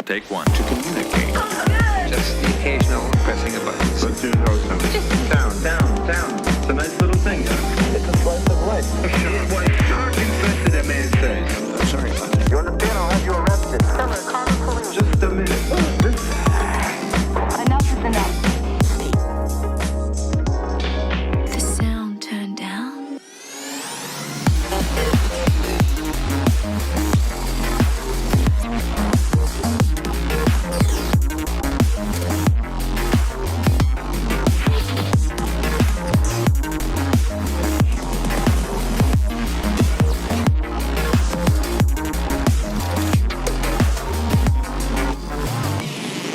Take one. To communicate. Just the occasional pressing a button. Let's do something. Down. It's a nice little thing, huh? It's a slice of life. What shark infested that man says? I'm sorry about that. You understand? I'll have you arrested. Just a minute. Enough is enough. The sound turned down.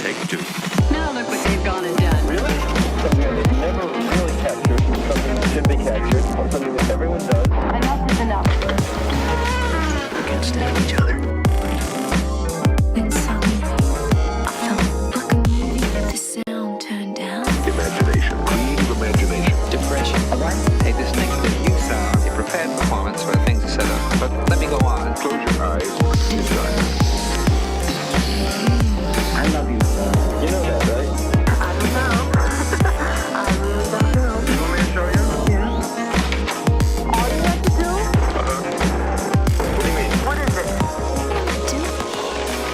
Take two. Now look what they've gone and done. Really? Something that they never really captured, something that should be captured, something that everyone does. Enough is enough. We can't stand each other. Then suddenly, I felt like a movie. The sound turned down. Imagination. Creative imagination. Depression. Hey, this next bit you sound a prepared performance where things are set up. But let me go on. Close your eyes. It's time. I love you. You know that, right? I don't know. I really don't know. You want me to show you? Yeah. All you have to do? What do you mean? What is it?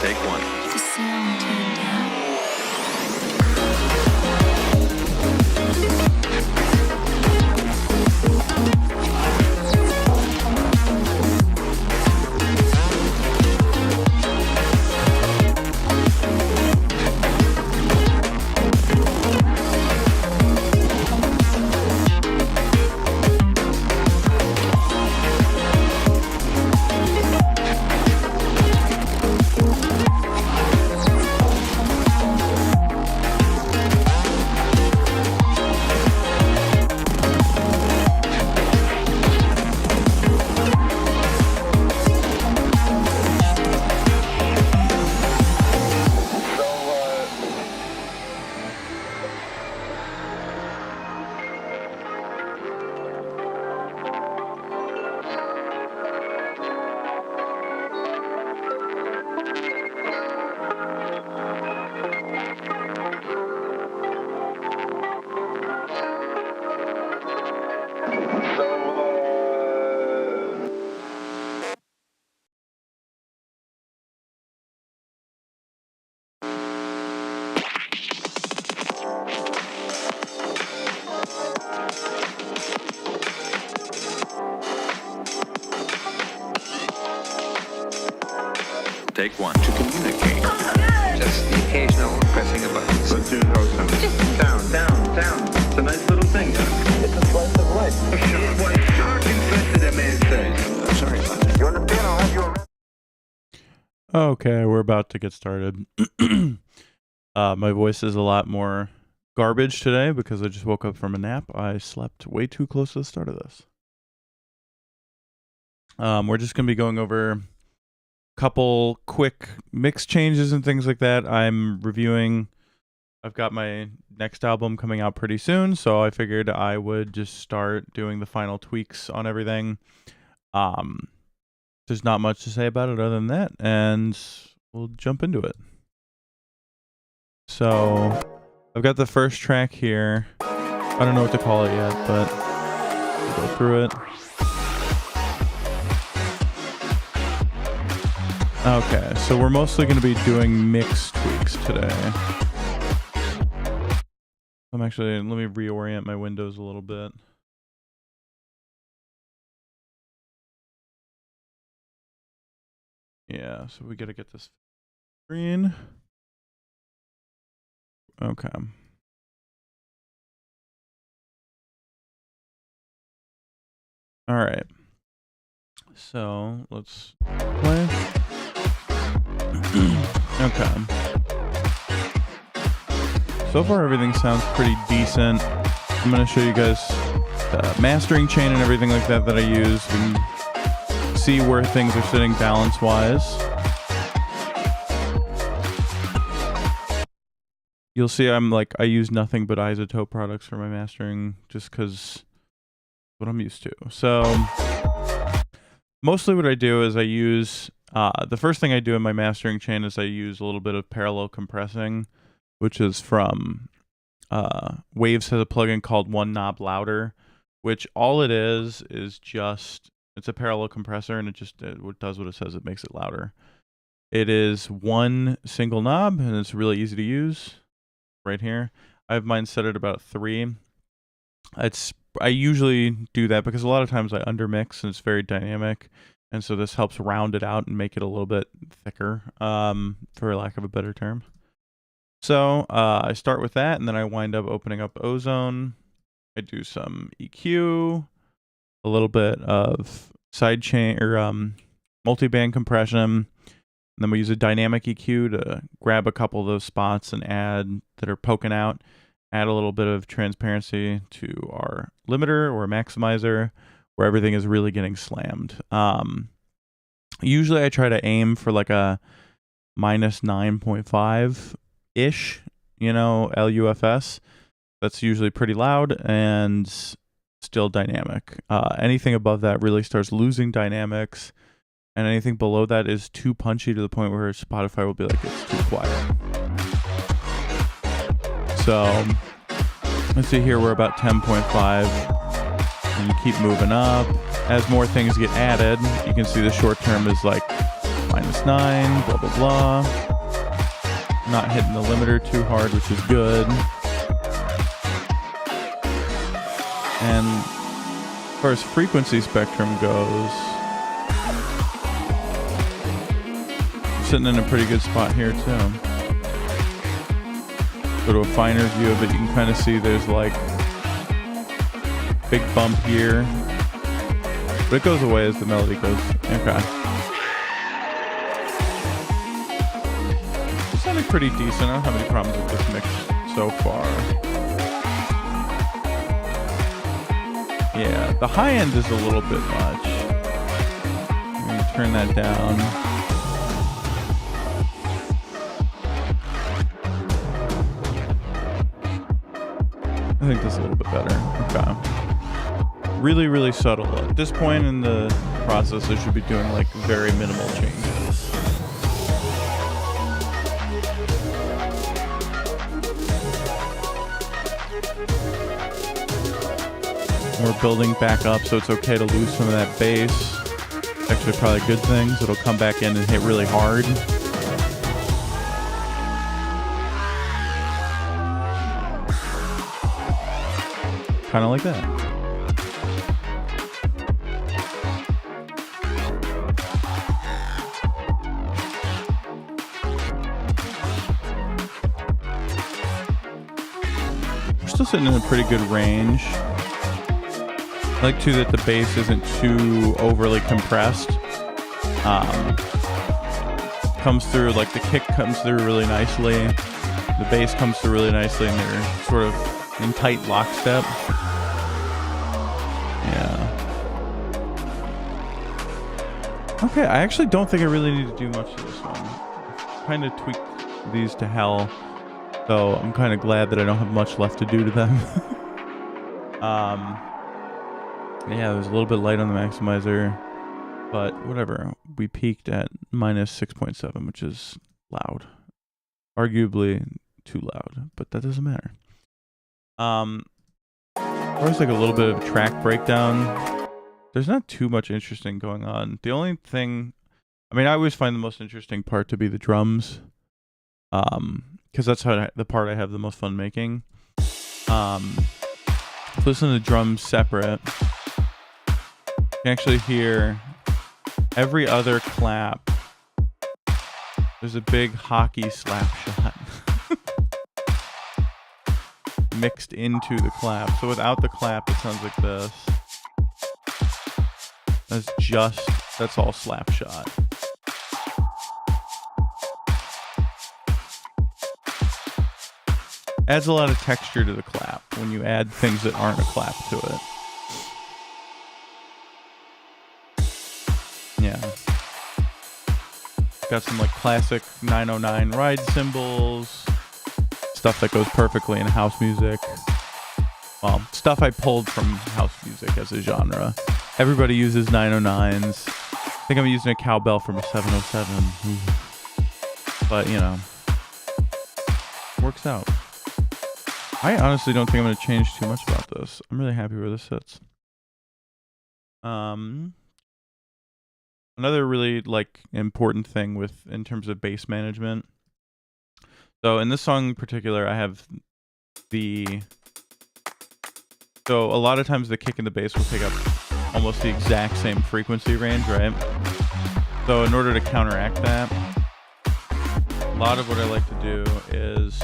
Take one. The sound turned down. Take one. To communicate. Just the occasional pressing a button. Let's do something. Down. It's a nice little thing, huh? It's a slice of life. What shark infested that man says? I'm sorry about that. You understand? I'll have you arrested. Okay, we're about to get started. My voice is a lot more garbage today because I just woke up from a nap. I slept way too close to the start of this. We're just going to be going over a couple quick mix changes and things like that. I'm reviewing. I've got my next album coming out pretty soon, so I figured I would just start doing the final tweaks on everything. There's not much to say about it other than that, and we'll jump into it. So, I've got the first track here. I don't know what to call it yet, but we'll go through it. Okay, so we're mostly going to be doing mix tweaks today. Let me reorient my windows a little bit. Yeah, so we gotta get this green. Okay. All right. So let's play. Okay. So far everything sounds pretty decent. I'm gonna show you guys the mastering chain and everything like that I use, and see where things are sitting balance-wise. You'll see I use nothing but isotope products for my mastering just because what I'm used to. So mostly what I do is I use The first thing I do in my mastering chain is I use a little bit of parallel compressing, which is from Waves has a plugin called One Knob Louder, which all it is just, it's a parallel compressor, and it does what it says. It makes it louder. It is one single knob, and it's really easy to use right here. I have mine set at about 3. I usually do that because a lot of times I undermix and it's very dynamic, and so this helps round it out and make it a little bit thicker, for lack of a better term. So I start with that, and then I wind up opening up Ozone. I do some EQ, a little bit of sidechain or multi-band compression, and then we use a dynamic EQ to grab a couple of those spots and add that are poking out. Add a little bit of transparency to our limiter or maximizer where everything is really getting slammed. Usually I try to aim for like a minus 9.5-ish, LUFS. That's usually pretty loud and still dynamic. Anything above that really starts losing dynamics, and anything below that is too punchy to the point where Spotify will be like, it's too quiet. So let's see here, we're about 10.5, and you keep moving up. As more things get added, you can see the short term is like minus 9, blah, blah, blah. Not hitting the limiter too hard, which is good. And as far as frequency spectrum goes, I'm sitting in a pretty good spot here too. Go to a finer view of it, you can kind of see there's like big bump here, but it goes away as the melody goes. Okay. It sounded pretty decent. I don't have any problems with this mix so far. Yeah, the high end is a little bit much. I'm going to turn that down. I think this is a little bit better. Okay. Really, really subtle. At this point in the process, I should be doing like very minimal changes. We're building back up, so it's okay to lose some of that bass. It's actually probably a good thing, so it'll come back in and hit really hard. Kind of like that. We're still sitting in a pretty good range. I like too that the bass isn't too overly compressed. Comes through, like the kick comes through really nicely. The bass comes through really nicely, and they're sort of in tight lockstep. Yeah. Okay, I actually don't think I really need to do much to this one. Kind of tweaked these to hell, so I'm kind of glad that I don't have much left to do to them. Yeah, there's a little bit light on the maximizer, but whatever. We peaked at minus 6.7, which is loud. Arguably too loud, but that doesn't matter. There's like a little bit of track breakdown. There's not too much interesting going on. The only thing, I always find the most interesting part to be the drums, because that's the part I have the most fun making. Listen to the drums separate. You can actually hear every other clap. There's a big hockey slap shot mixed into the clap. So without the clap, it sounds like this. That's all slap shot. Adds a lot of texture to the clap when you add things that aren't a clap to it. Yeah. Got some like classic 909 ride cymbals, stuff that goes perfectly in house music. Well, stuff I pulled from house music as a genre. Everybody uses 909s. think I'm using a cowbell from a 707. But, you know, works out. I honestly don't think I'm going to change too much about this. I'm really happy where this sits. Another really like important thing with in terms of bass management. So in this song in particular, I have so a lot of times the kick and the bass will pick up almost the exact same frequency range, right? So in order to counteract that, a lot of what I like to do is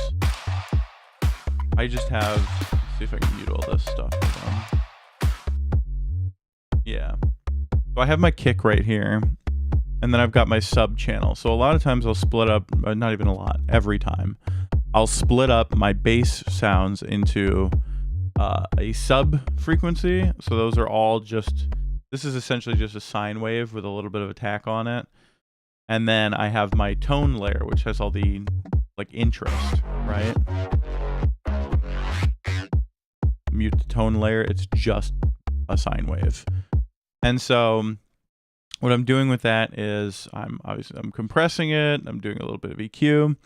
I just have, let's see if I can mute all this stuff. Yeah. So I have my kick right here, and then I've got my sub channel. So a lot of times I'll split up, not even a lot, every time. I'll split up my bass sounds into a sub frequency. So those are all just, this is essentially just a sine wave with a little bit of attack on it. And then I have my tone layer, which has all the like interest, right? Mute the tone layer, it's just a sine wave. And so what I'm doing with that is I'm compressing it, I'm doing a little bit of EQ.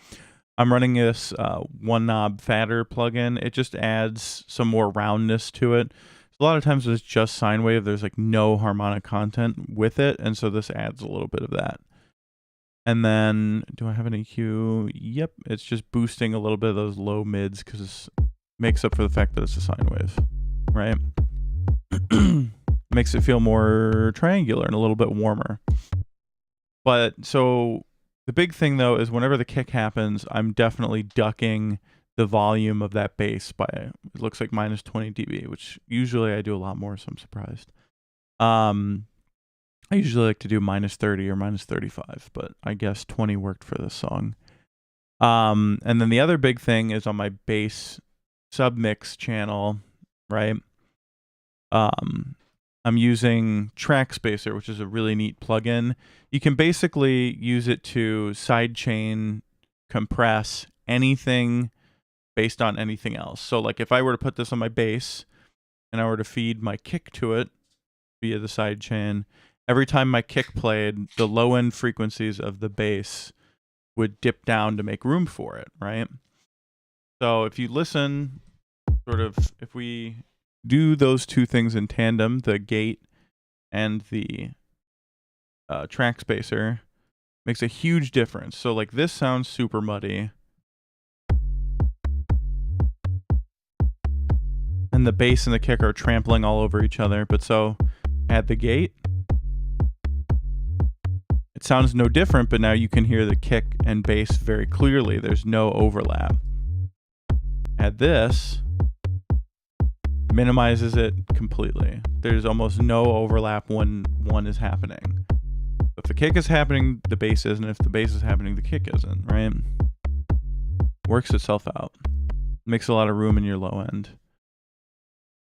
I'm running this one knob fader plugin. It just adds some more roundness to it. A lot of times it's just sine wave, there's like no harmonic content with it, and so this adds a little bit of that. And then, do I have an EQ? Yep, it's just boosting a little bit of those low mids because it makes up for the fact that it's a sine wave, right? Makes it feel more triangular and a little bit warmer. But so the big thing though is whenever the kick happens, I'm definitely ducking the volume of that bass by, it looks like minus 20 dB, which usually I do a lot more, so I'm surprised. I usually like to do minus 30 or minus 35, but I guess 20 worked for this song. And then the other big thing is on my bass submix channel, right? I'm using Track Spacer, which is a really neat plugin. You can basically use it to sidechain compress anything based on anything else. So like if I were to put this on my bass and I were to feed my kick to it via the sidechain, every time my kick played, the low end frequencies of the bass would dip down to make room for it, right? So if you listen, sort of, if we do those two things in tandem, the gate and the track spacer, makes a huge difference. So like this sounds super muddy, and the bass and the kick are trampling all over each other. But so at the gate, it sounds no different, but now you can hear the kick and bass very clearly. There's no overlap. At this, minimizes it completely. There's almost no overlap when one is happening. If the kick is happening, the bass isn't. If the bass is happening, the kick isn't, right? Works itself out. Makes a lot of room in your low end.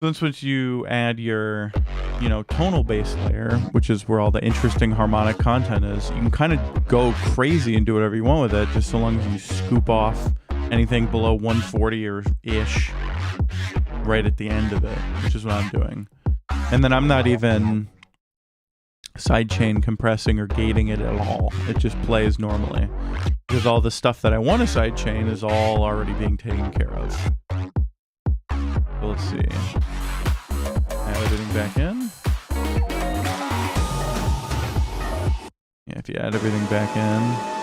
Once you add your, tonal bass layer, which is where all the interesting harmonic content is, you can kind of go crazy and do whatever you want with it, just so long as you scoop off anything below 140 or ish right at the end of it, which is what I'm doing. And then I'm not even sidechain compressing or gating it at all. It just plays normally because all the stuff that I want to sidechain is all already being taken care of. So let's see. Add everything back in. Yeah, if you add everything back in.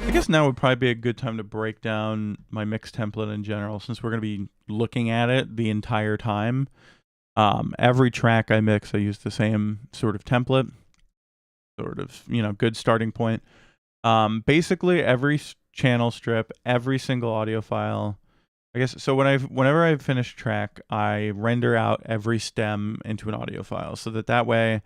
I guess now would probably be a good time to break down my mix template in general, since we're going to be looking at it the entire time. Every track I mix, I use the same sort of template, sort of, good starting point. Basically, every channel strip, every single audio file. I guess so. Whenever I finish a track, I render out every stem into an audio file, so that way,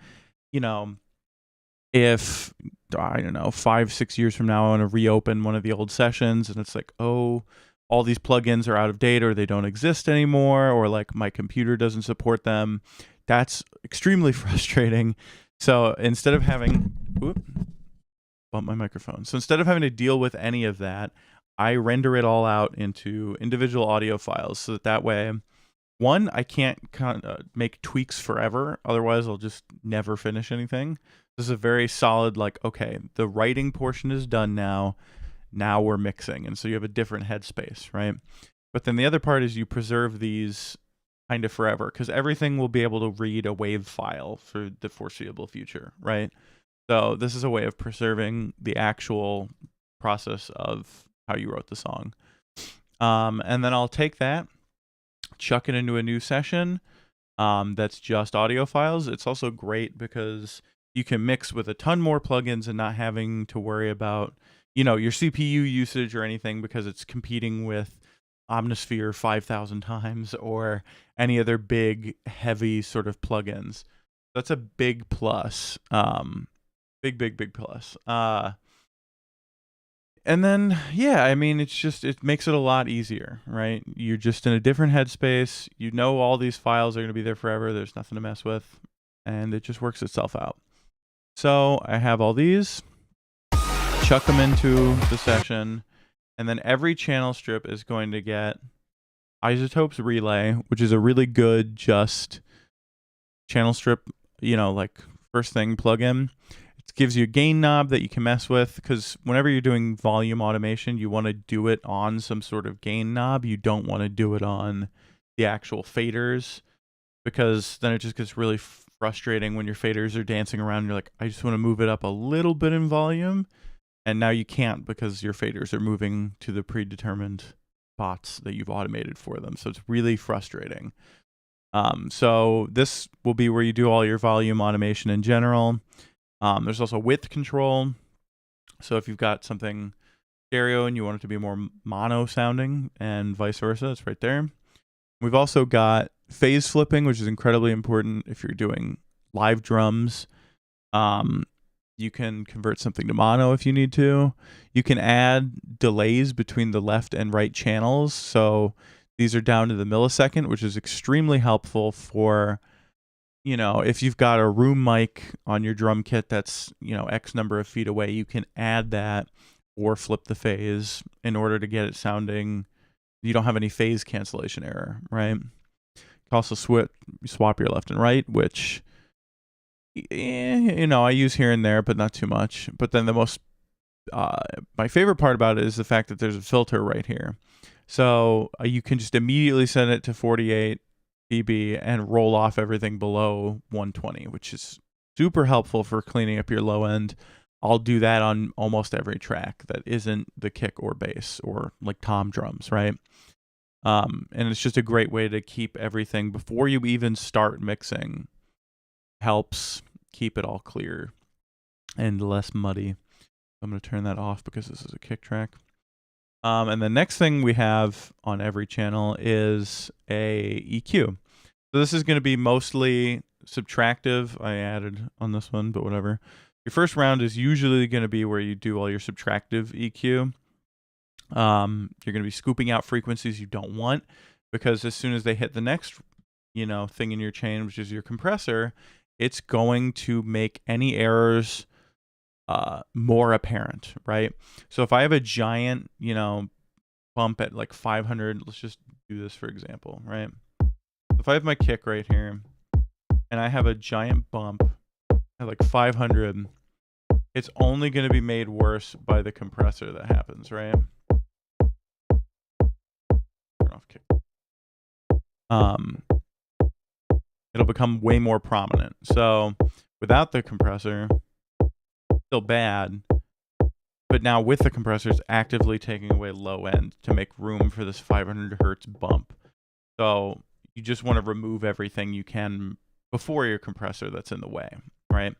if I don't know, 5-6 years from now, I want to reopen one of the old sessions, and it's like, oh, all these plugins are out of date, or they don't exist anymore, or like my computer doesn't support them. That's extremely frustrating. So instead of having, bump my microphone. So instead of having to deal with any of that, I render it all out into individual audio files, so that way one, I can't make tweaks forever. Otherwise, I'll just never finish anything. This is a very solid, like, okay, the writing portion is done now. Now we're mixing. And so you have a different headspace, right? But then the other part is you preserve these kind of forever because everything will be able to read a WAV file for the foreseeable future, right? So this is a way of preserving the actual process of how you wrote the song. And then I'll take that, chuck it into a new session that's just audio files. It's also great because you can mix with a ton more plugins and not having to worry about, you know, your CPU usage or anything because it's competing with Omnisphere 5,000 times or any other big, heavy sort of plugins. That's a big plus. Big plus. And then, yeah, I mean, it makes it a lot easier, right? You're just in a different headspace. You know all these files are going to be there forever. There's nothing to mess with. And it just works itself out. So I have all these. Chuck them into the session. And then every channel strip is going to get Isotope's Relay, which is a really good just channel strip, you know, like first thing plugin. It gives you a gain knob that you can mess with because whenever you're doing volume automation, you want to do it on some sort of gain knob. You don't want to do it on the actual faders because then it just gets really frustrating when your faders are dancing around and you're like, I just want to move it up a little bit in volume. And now you can't because your faders are moving to the predetermined spots that you've automated for them. So it's really frustrating. So this will be where you do all your volume automation in general. There's also width control. So if you've got something stereo and you want it to be more mono sounding and vice versa, it's right there. We've also got phase flipping, which is incredibly important if you're doing live drums. You can convert something to mono if you need to. You can add delays between the left and right channels. So these are down to the millisecond, which is extremely helpful for, you know, if you've got a room mic on your drum kit that's, you know, X number of feet away, you can add that or flip the phase in order to get it sounding, you don't have any phase cancellation error, right? You can also swap your left and right, which, you know, I use here and there, but not too much. But then the most, my favorite part about it is the fact that there's a filter right here. So you can just immediately set it to 48 dB and roll off everything below 120, which is super helpful for cleaning up your low end. I'll do that on almost every track that isn't the kick or bass or like tom drums, right? And it's just a great way to keep everything before you even start mixing. Helps keep it all clear and less muddy. I'm going to turn that off because this is a kick track. And the next thing we have on every channel is a EQ. So this is going to be mostly subtractive. I added on this one, but whatever. Your first round is usually going to be where you do all your subtractive EQ. You're going to be scooping out frequencies you don't want because as soon as they hit the next, you know, thing in your chain, which is your compressor, it's going to make any errors more apparent, right? So if I have a giant, you know, bump at like 500, let's just do this for example, right? If I have my kick right here and I have a giant bump at like 500, it's only going to be made worse by the compressor that happens, right? Turn off kick. It'll become way more prominent. So without the compressor, still bad, but now with the compressor, it's actively taking away low end to make room for this 500 hertz bump. So you just want to remove everything you can before your compressor that's in the way, right?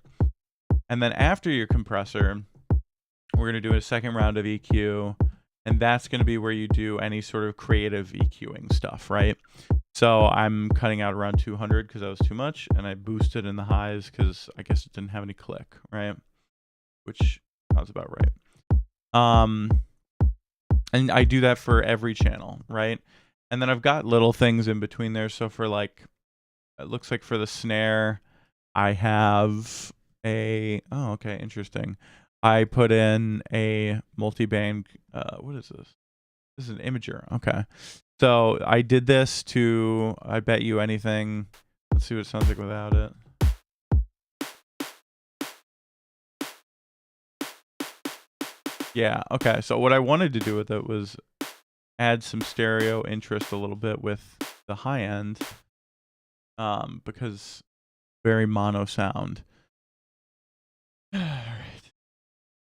And then after your compressor, we're going to do a second round of EQ, and that's going to be where you do any sort of creative EQing stuff, right? So I'm cutting out around 200 because that was too much, and I boosted in the highs because I guess it didn't have any click, right? Which sounds about right. And I do that for every channel, right? And then I've got little things in between there. So for like, it looks like for the snare, I have a, oh, okay, interesting. I put in a multi-band, what is this? This is an imager, okay. So I did this to, I bet you anything. Let's see what it sounds like without it. Yeah, okay. So what I wanted to do with it was add some stereo interest a little bit with the high end, because very mono sound. All right.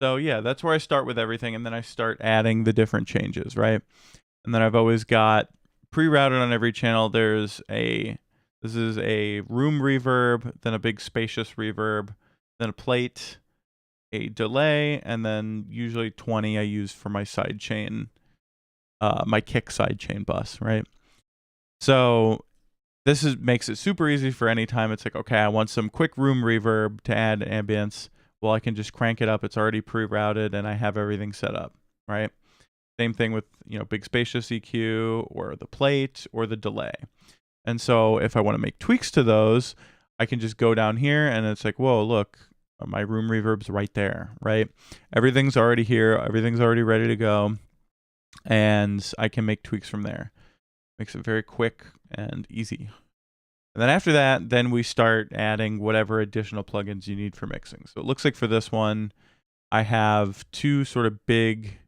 So yeah, that's where I start with everything, and then I start adding the different changes, right? And then I've always got pre-routed on every channel. This is a room reverb, then a big spacious reverb, then a plate, a delay, and then usually 20 I use for my sidechain, my kick sidechain bus, right? So this makes it super easy for any time. It's like, okay, I want some quick room reverb to add ambience. Well, I can just crank it up. It's already pre-routed and I have everything set up, right? Same thing with, big spacious EQ or the plate or the delay. And so if I want to make tweaks to those, I can just go down here and it's like, whoa, look, my room reverb's right there, right? Everything's already here. Everything's already ready to go. And I can make tweaks from there. Makes it very quick and easy. And then after that, then we start adding whatever additional plugins you need for mixing. So it looks like for this one, I have two sort of big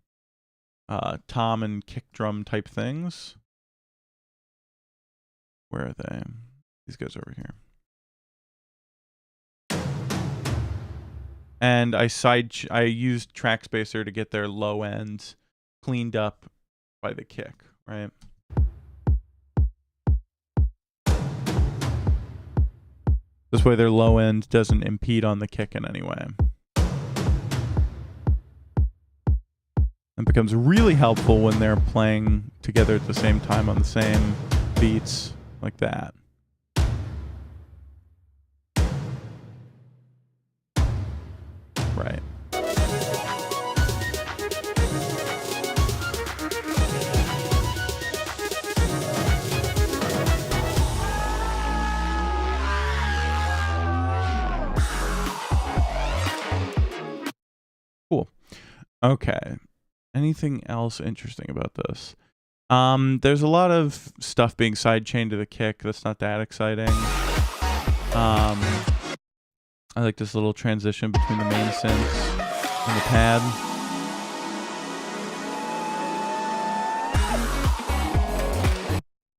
tom and kick drum type things. Where are they? These guys over here. And I used Track Spacer to get their low end cleaned up by the kick, right? This way their low end doesn't impede on the kick in any way. It becomes really helpful when they're playing together at the same time on the same beats like that. Right. Cool. Okay. Anything else interesting about this? There's a lot of stuff being sidechained to the kick. That's not that exciting. I like this little transition between the main synths and the pad.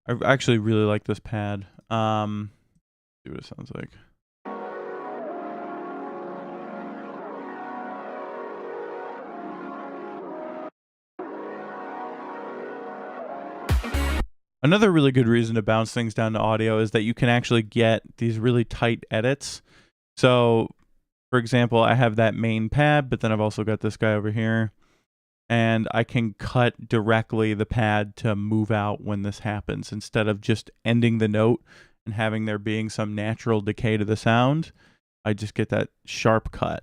I actually really like this pad. See what it sounds like. Another really good reason to bounce things down to audio is that you can actually get these really tight edits. So, for example, I have that main pad, but then I've also got this guy over here. And I can cut directly the pad to move out when this happens instead of just ending the note and having there being some natural decay to the sound. I just get that sharp cut.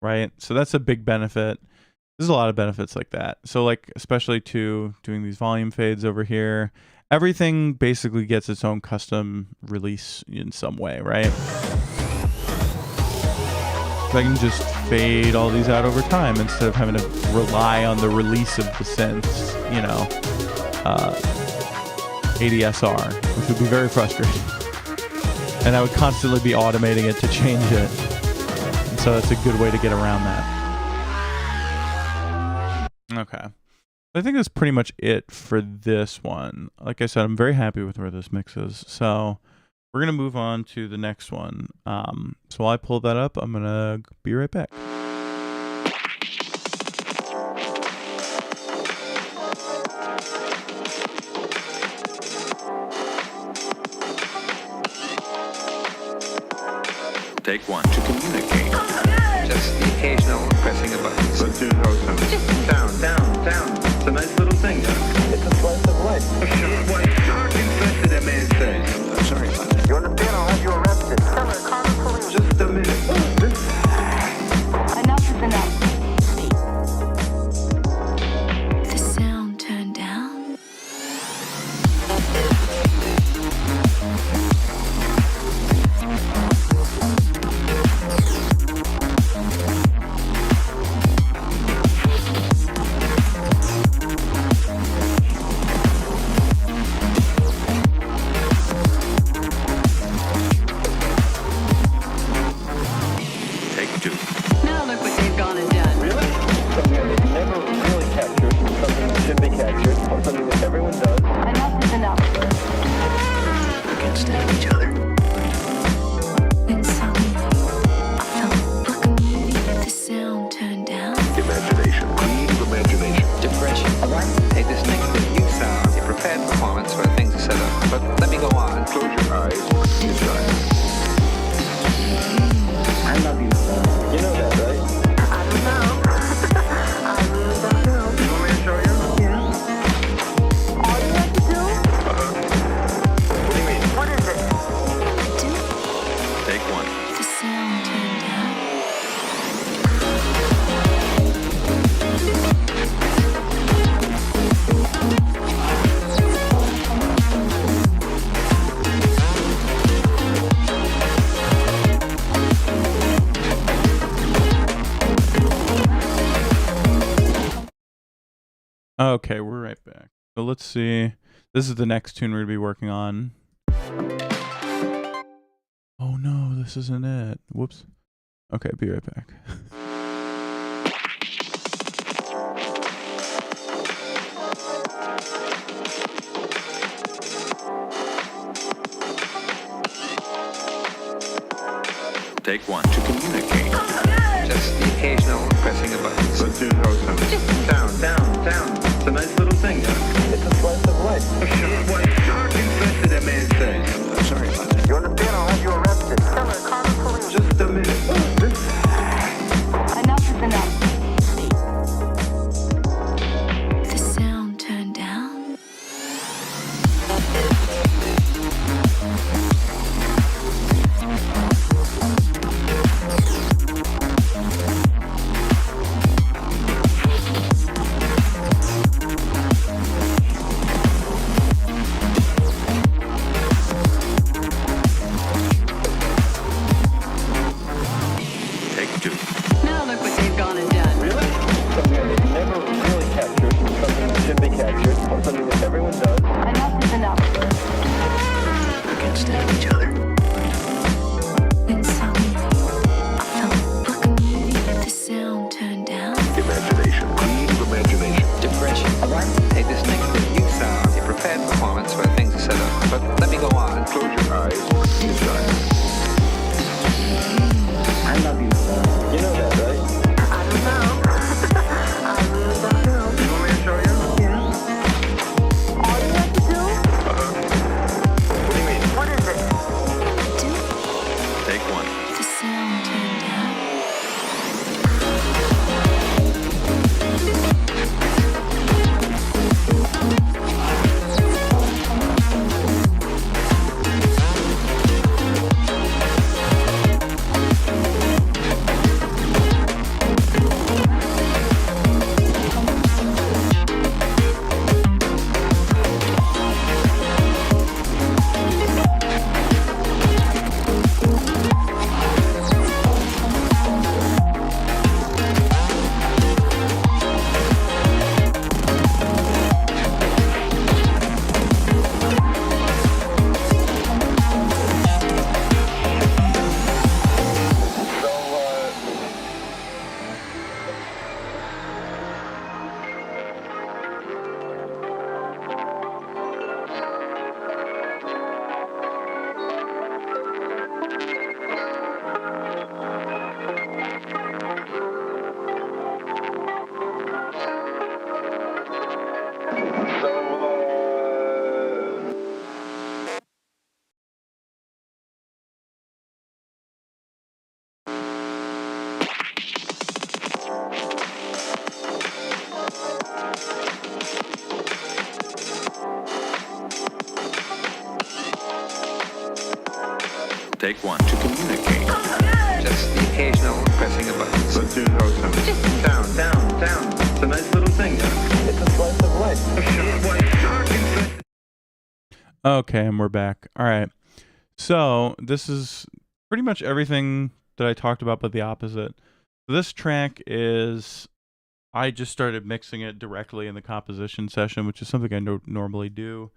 Right? So that's a big benefit. There's a lot of benefits like that. So like, especially to doing these volume fades over here, everything basically gets its own custom release in some way, right? So I can just fade all these out over time instead of having to rely on the release of the synths, ADSR, which would be very frustrating. And I would constantly be automating it to change it. And so that's a good way to get around that. Okay. I think that's pretty much it for this one. Like I said, I'm very happy with where this mix is. So we're going to move on to the next one. So while I pull that up, I'm going to be right back. Take one to communicate. Just the occasional pressing of buttons. Let's do it how it sounds. Down, down, down. It's a nice little thing, huh? It's a slice of life. What shark infested that man says? I'm sorry about that. You understand? I'll have you arrested. Just a minute. Enough is enough. The sound turned down. Okay, we're right back. So let's see. This is the next tune we're going to be working on. Oh no, this isn't it. Whoops. Okay, be right back. Take one. To communicate. Just the occasional pressing of buttons. Let's do how it sounds. Down, down, down. It's a nice little thing, yeah? It's a slice of life. What shark infested that man says? I'm sorry about that. You understand? I'll have you arrested. Just a minute. Enough is enough. The sound turned down. Take two. Now look what they've gone and done. Really? Something that they never really captured, something that should be captured, something that everyone does. Enough is enough. We can stand each other. Then suddenly, I felt like a movie. The sound turned down. Imagination. Creative imagination. Depression. Take this next bit. You sound a prepared performance where things are set up. But let me go on. Close your eyes. Inside. I love you, son. You know that, right? I don't know. I really don't know. You want me to show you? All you have to do? What do you mean? What is it? Take one. The sound turned down. Take one. To communicate. Just the occasional pressing of buttons. Let's do how it sounds. Down, down, down. It's a nice little thing, yeah? It's a slice of life. What shark infested? Okay, and we're back. All right. So this is pretty much everything that I talked about, but the opposite. This track is, I just started mixing it directly in the composition session, which is something I normally do.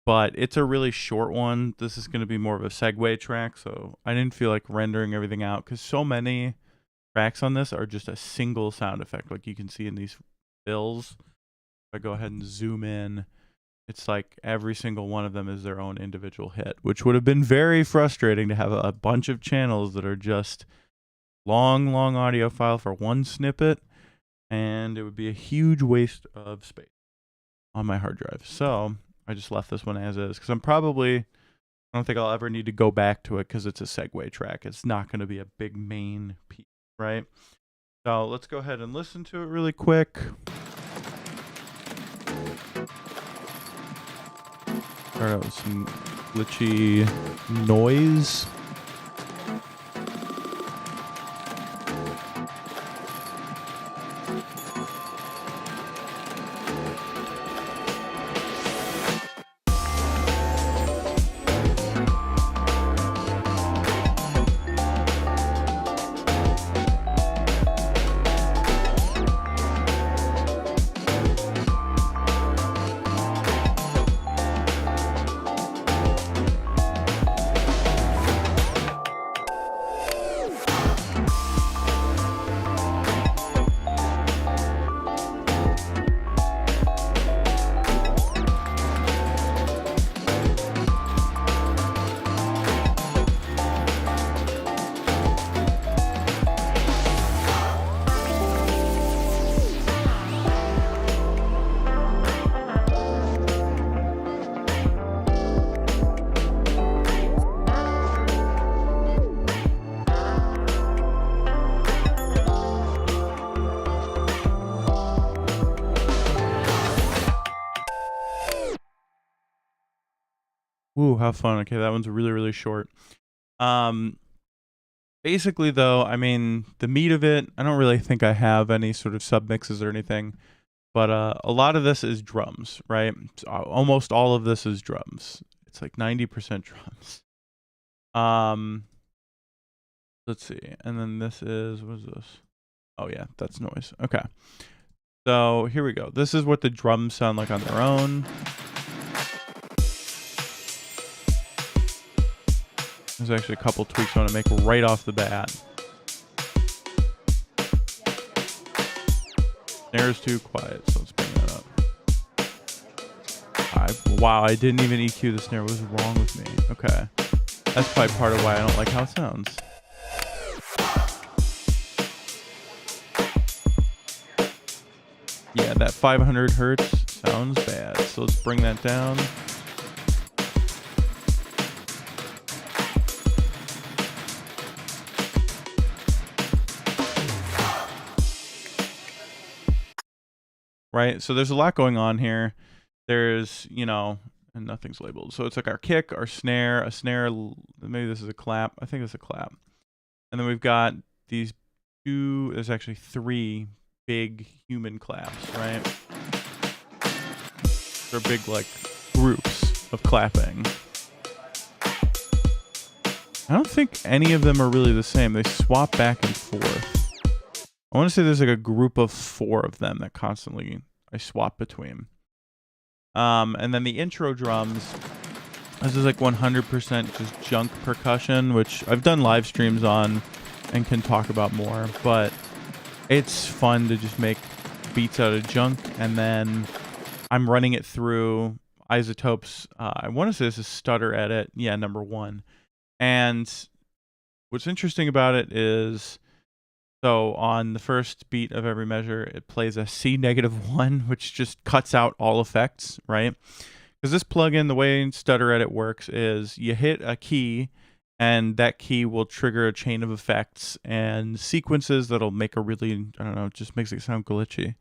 But it's a really short one. This is going to be more of a segue track, so I didn't feel like rendering everything out because so many tracks on this are just a single sound effect. Like you can see in these fills, if I go ahead and zoom in, it's like every single one of them is their own individual hit, which would have been very frustrating to have a bunch of channels that are just long audio file for one snippet, and it would be a huge waste of space on my hard drive. So I just left this one as is because I don't think I'll ever need to go back to it because it's a segue track. It's not going to be a big main piece, right? So let's go ahead and listen to it really quick. Start out with some glitchy noise. Ooh, how fun. Okay, that one's really, really short. Basically, though, I mean, the meat of it, I don't really think I have any sort of sub mixes or anything, but a lot of this is drums, right? So almost all of this is drums. It's like 90% drums. Let's see, and then this is, what is this? Oh yeah, that's noise. Okay, so here we go. This is what the drums sound like on their own. There's actually a couple tweaks I want to make right off the bat. Snare is too quiet, so let's bring that up. Wow, I didn't even EQ the snare. What was wrong with me? Okay. That's probably part of why I don't like how it sounds. Yeah, that 500 hertz sounds bad. So let's bring that down. Right? So there's a lot going on here. There's, you know, and nothing's labeled. So it's like our kick, our snare, a snare, maybe this is a clap. I think it's a clap. And then we've got these two, there's actually 3 big human claps, right? They're big, like, groups of clapping. I don't think any of them are really the same. They swap back and forth. I want to say there's like a group of 4 of them that constantly I swap between. And then the intro drums, this is like 100% just junk percussion, which I've done live streams on and can talk about more, but it's fun to just make beats out of junk. And then I'm running it through Isotope's, I want to say this is Stutter Edit. Yeah, number 1. And what's interesting about it is, so on the first beat of every measure, it plays a C-1, which just cuts out all effects, right? Because this plugin, the way Stutter Edit works is you hit a key, and that key will trigger a chain of effects and sequences that'll make a really, I don't know, it just makes it sound glitchy.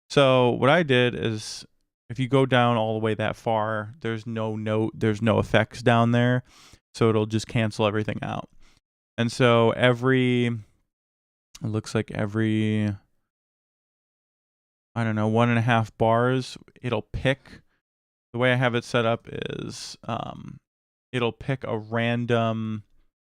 So what I did is, if you go down all the way that far, there's no note, there's no effects down there, so it'll just cancel everything out. And so it looks like every, I don't know, 1.5 bars, it'll pick, the way I have it set up is, it'll pick a random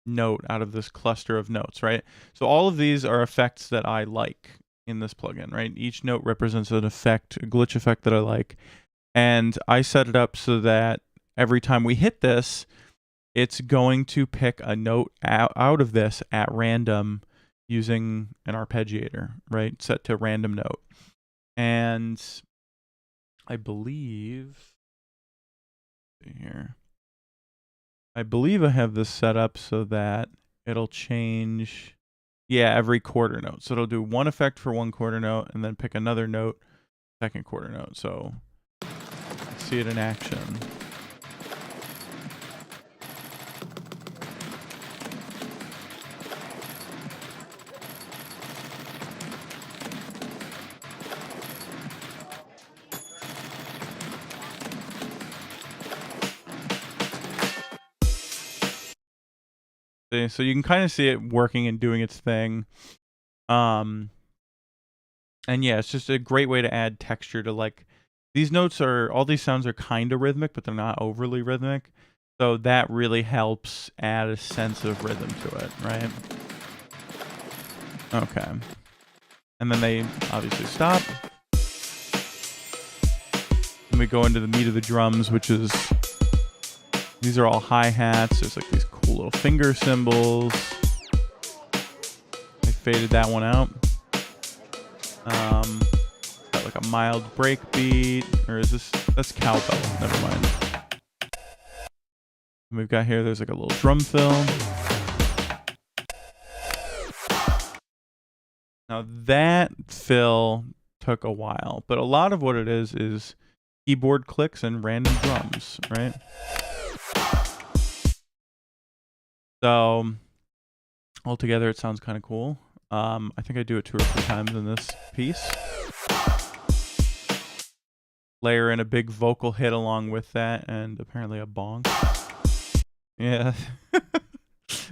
note out of this cluster of notes, right? So all of these are effects that I like in this plugin, right? Each note represents an effect, a glitch effect that I like. And I set it up so that every time we hit this, it's going to pick a note out of this at random using an arpeggiator, right? Set to random note. And I believe, I believe I have this set up so that it'll change, yeah, every quarter note. So it'll do one effect for one quarter note and then pick another note, second quarter note. So let's see it in action. So you can kind of see it working and doing its thing. And yeah, it's just a great way to add texture to, like, these notes are, all these sounds are kind of rhythmic, but they're not overly rhythmic. So that really helps add a sense of rhythm to it, right? Okay. And then they obviously stop. And we go into the meat of the drums, which is, these are all hi-hats. There's like these cool little finger cymbals. I faded that one out. Got like a mild break beat, or is this, that's cowbell, never mind. And we've got here, there's like a little drum fill. Now that fill took a while, but a lot of what it is keyboard clicks and random drums, right? So altogether, it sounds kind of cool. I think I do it 2 or 3 times in this piece. layer in a big vocal hit along with that, and apparently a bonk. Yeah.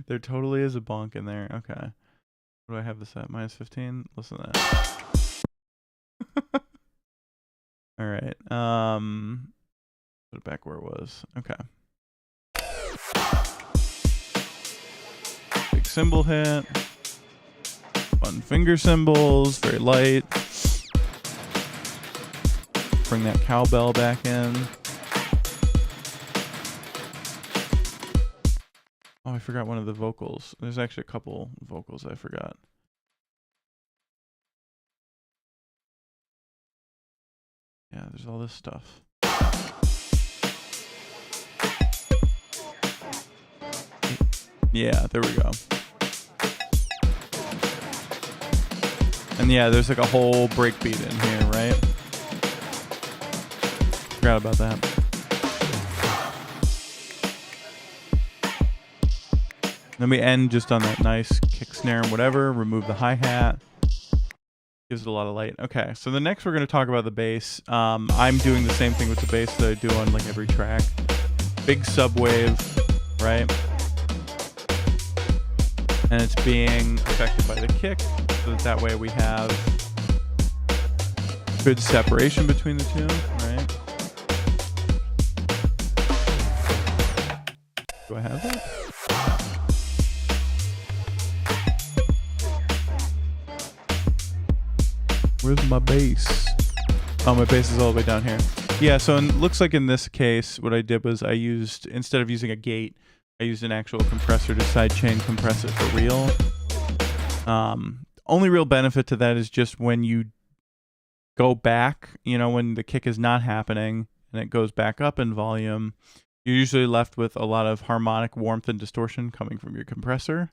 There totally is a bonk in there. Okay. What do I have this at? -15? Listen to that. All right. Put it back where it was. Okay. Big cymbal hit. Fun finger cymbals. Very light. Bring that cowbell back in. Oh, I forgot one of the vocals. There's actually a couple vocals I forgot. Yeah, there's all this stuff. Yeah, there we go. And yeah, there's like a whole breakbeat in here, right? Forgot about that. Then we end just on that nice kick snare and whatever. Remove the hi-hat. Gives it a lot of light. Okay, so the next we're going to talk about the bass. I'm doing the same thing with the bass that I do on like every track. Big subwave, right? And it's being affected by the kick, so that way we have good separation between the two, right? Do I have that? Where's my bass? Oh, my bass is all the way down here. Yeah, so it looks like in this case, what I did was I used, instead of using a gate, I used an actual compressor to sidechain compress it for real. Only real benefit to that is just when you go back, you know, when the kick is not happening and it goes back up in volume, you're usually left with a lot of harmonic warmth and distortion coming from your compressor.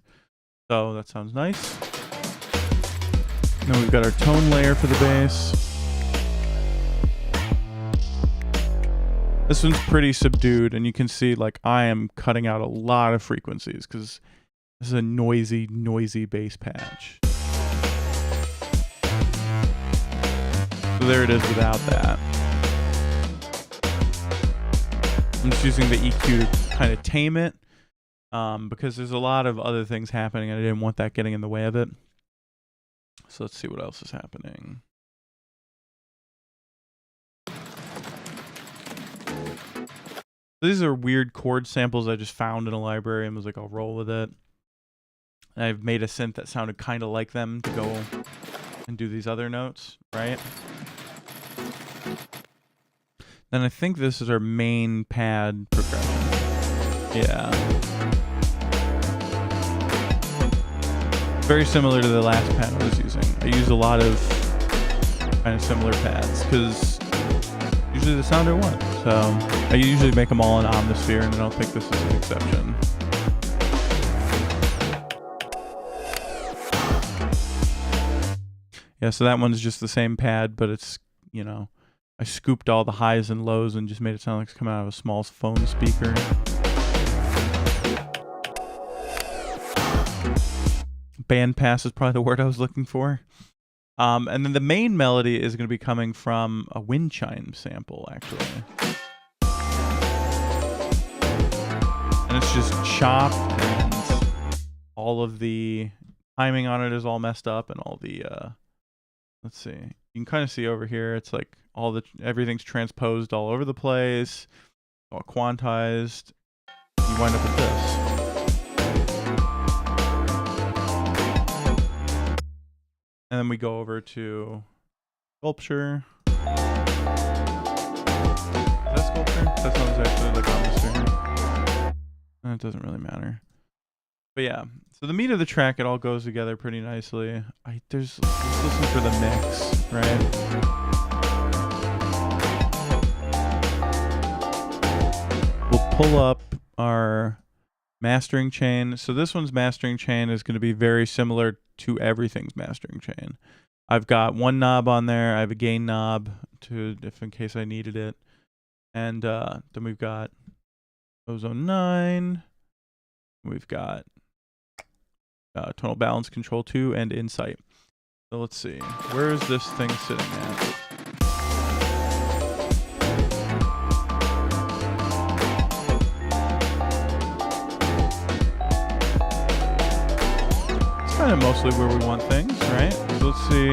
So that sounds nice. Then we've got our tone layer for the bass. This one's pretty subdued, and you can see like I am cutting out a lot of frequencies because this is a noisy, noisy bass patch. So there it is without that. I'm just using the EQ to kind of tame it because there's a lot of other things happening and I didn't want that getting in the way of it. So let's see what else is happening. These are weird chord samples I just found in a library and was like, I'll roll with it. And I've made a synth that sounded kind of like them to go and do these other notes, right? Then I think this is our main pad progression. Yeah. Very similar to the last pad I was using. I use a lot of kind of similar pads because usually the sound I want. So I usually make them all in Omnisphere, and I don't think this is an exception. Yeah, so that one's just the same pad, but it's, you know, I scooped all the highs and lows and just made it sound like it's coming out of a small phone speaker. Bandpass is probably the word I was looking for. And then the main melody is going to be coming from a wind chime sample, actually. And it's just chopped, and all of the timing on it is all messed up, and all the, let's see. You can kind of see over here, it's like everything's transposed all over the place, all quantized. You wind up with this. And then we go over to sculpture. Is that sculpture? That sounds actually like on the screen. It doesn't really matter. But yeah, so the meat of the track, it all goes together pretty nicely. Let's listen for the mix, right? We'll pull up our mastering chain. So this one's mastering chain is going to be very similar to everything's mastering chain. I've got one knob on there. I have a gain knob if in case I needed it. And then we've got Ozone 9. We've got Tonal Balance Control 2 and Insight. So let's see. Where is this thing sitting at? kind of mostly where we want things, right? So let's see.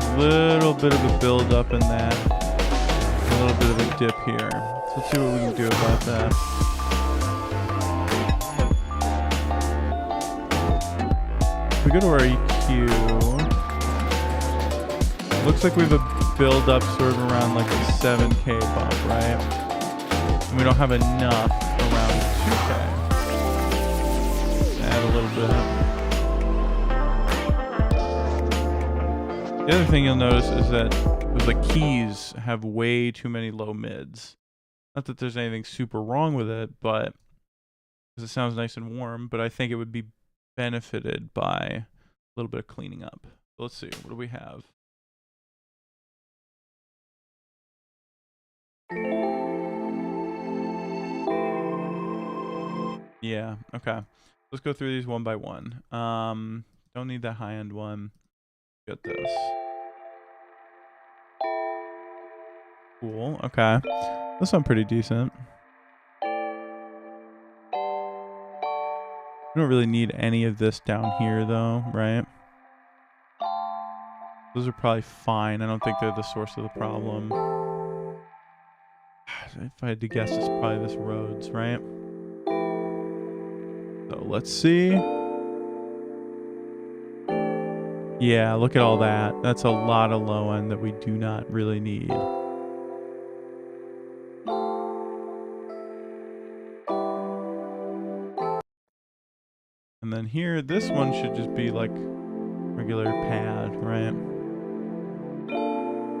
A little bit of a build up in that. A little bit of a dip here. So let's see what we can do about that. If we go to our EQ, looks like we have a build up sort of around like a 7K bump, right? And we don't have enough around 2K. Add a little bit. The other thing you'll notice is that the keys have way too many low mids. Not that there's anything super wrong with it, but because it sounds nice and warm, but I think it would be benefited by a little bit of cleaning up. So let's see, what do we have? Yeah, okay. Let's go through these one by one. Don't need that high-end one. Get this. Cool, okay. This one pretty decent. We don't really need any of this down here though, right? Those are probably fine. I don't think they're the source of the problem. If I had to guess, it's probably this Rhodes, right? So let's see. Yeah, look at all that. That's a lot of low end that we do not really need. And then here, this one should just be like regular pad, right?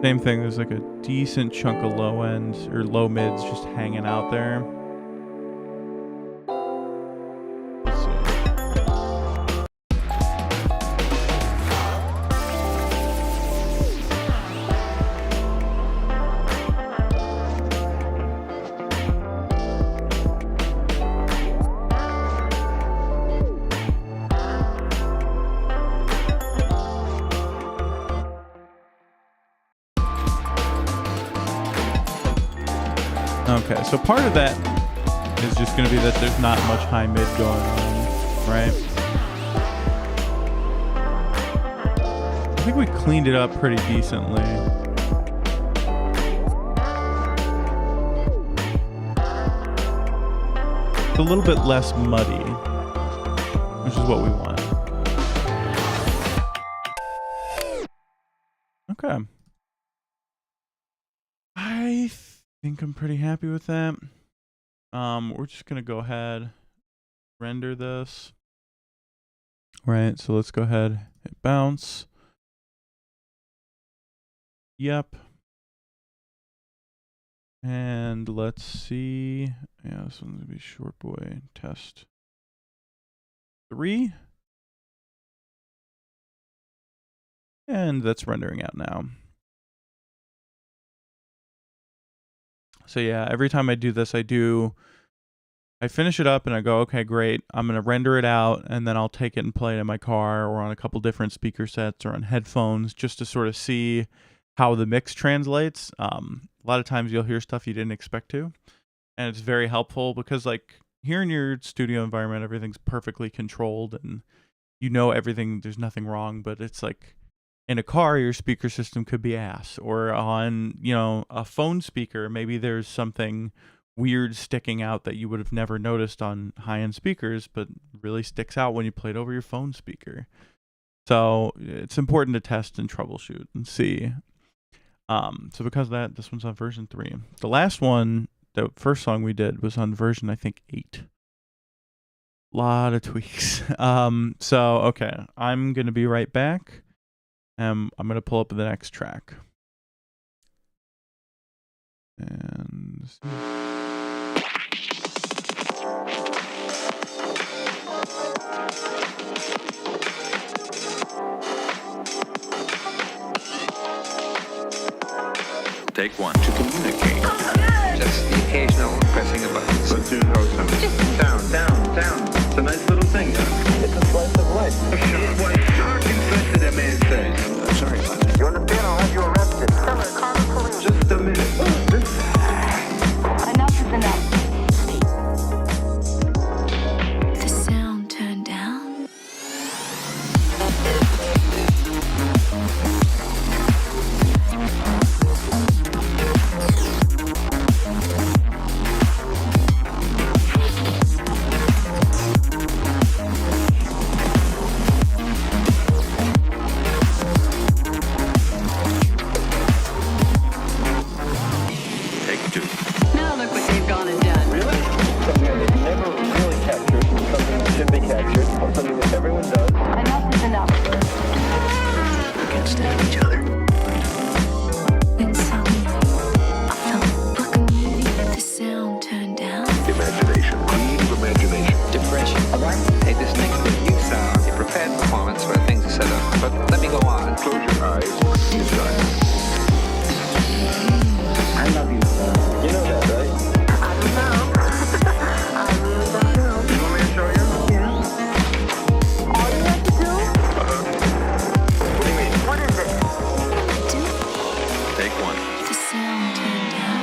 Same thing, there's like a decent chunk of low ends or low mids just hanging out there. Let's see. Okay, so part of that is just going to be that there's not much high mid going on, right? I think we cleaned it up pretty decently. It's a little bit less muddy, which is what we want. Okay. I think I'm pretty happy with that. We're just gonna go ahead, render this. Right, so let's go ahead, hit bounce. Yep. And let's see. Yeah, this one's gonna be short boy test 3. And that's rendering out now. So yeah, every time I do this, I finish it up and I go, okay, great. I'm going to render it out and then I'll take it and play it in my car or on a couple different speaker sets or on headphones just to sort of see how the mix translates. A lot of times you'll hear stuff you didn't expect to. And it's very helpful because like here in your studio environment, everything's perfectly controlled and you know everything, there's nothing wrong, but it's like in a car, your speaker system could be ass, or on, you know, a phone speaker, maybe there's something weird sticking out that you would have never noticed on high-end speakers, but really sticks out when you play it over your phone speaker. So it's important to test and troubleshoot and see. So because of that, this one's on version 3. The last one, the first song we did was on version, I think, 8. Lot of tweaks. So, okay, I'm going to be right back. I'm going to pull up the next track. And Take 1 to communicate. Just the occasional pressing of buttons. Let's do something. Down, down, down. It's a nice little thing, yeah? It's a slice of life. A shark, white shark infested, that man says. Sorry about that. You understand? I'll have you arrested. Just a minute. Enough is enough. The sound turned down. don't stab each other. Then suddenly, I felt like a movie with the sound turned down. Imagination. Creative imagination. Depression. Hey, this next bit you sound a prepared performance where things are set up. But let me go on. Close your eyes. Decide. I love you, son. You know that, right? I don't know. I really don't know. You want me to show you? Yeah. All you have to do? What do you mean? What is it? Do Take one. the sound turned down.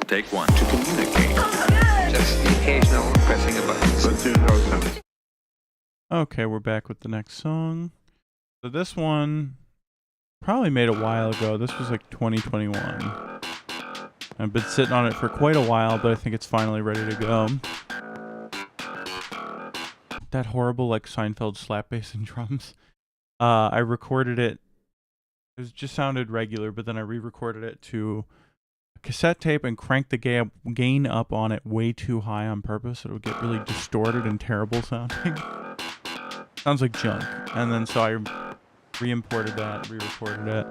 Take one. To communicate. Just the occasional pressing of buttons. Let's use how it sounds. Okay, we're back with the next song. So this one probably made a while ago. This was like 2021. I've been sitting on it for quite a while, but I think it's finally ready to go. That horrible like Seinfeld slap bass and drums. I recorded it. Just sounded regular, but then I re-recorded it to a cassette tape and cranked the gain up on it way too high on purpose, so it would get really distorted and terrible sounding. Sounds like junk. And then so I re-imported that, re-recorded it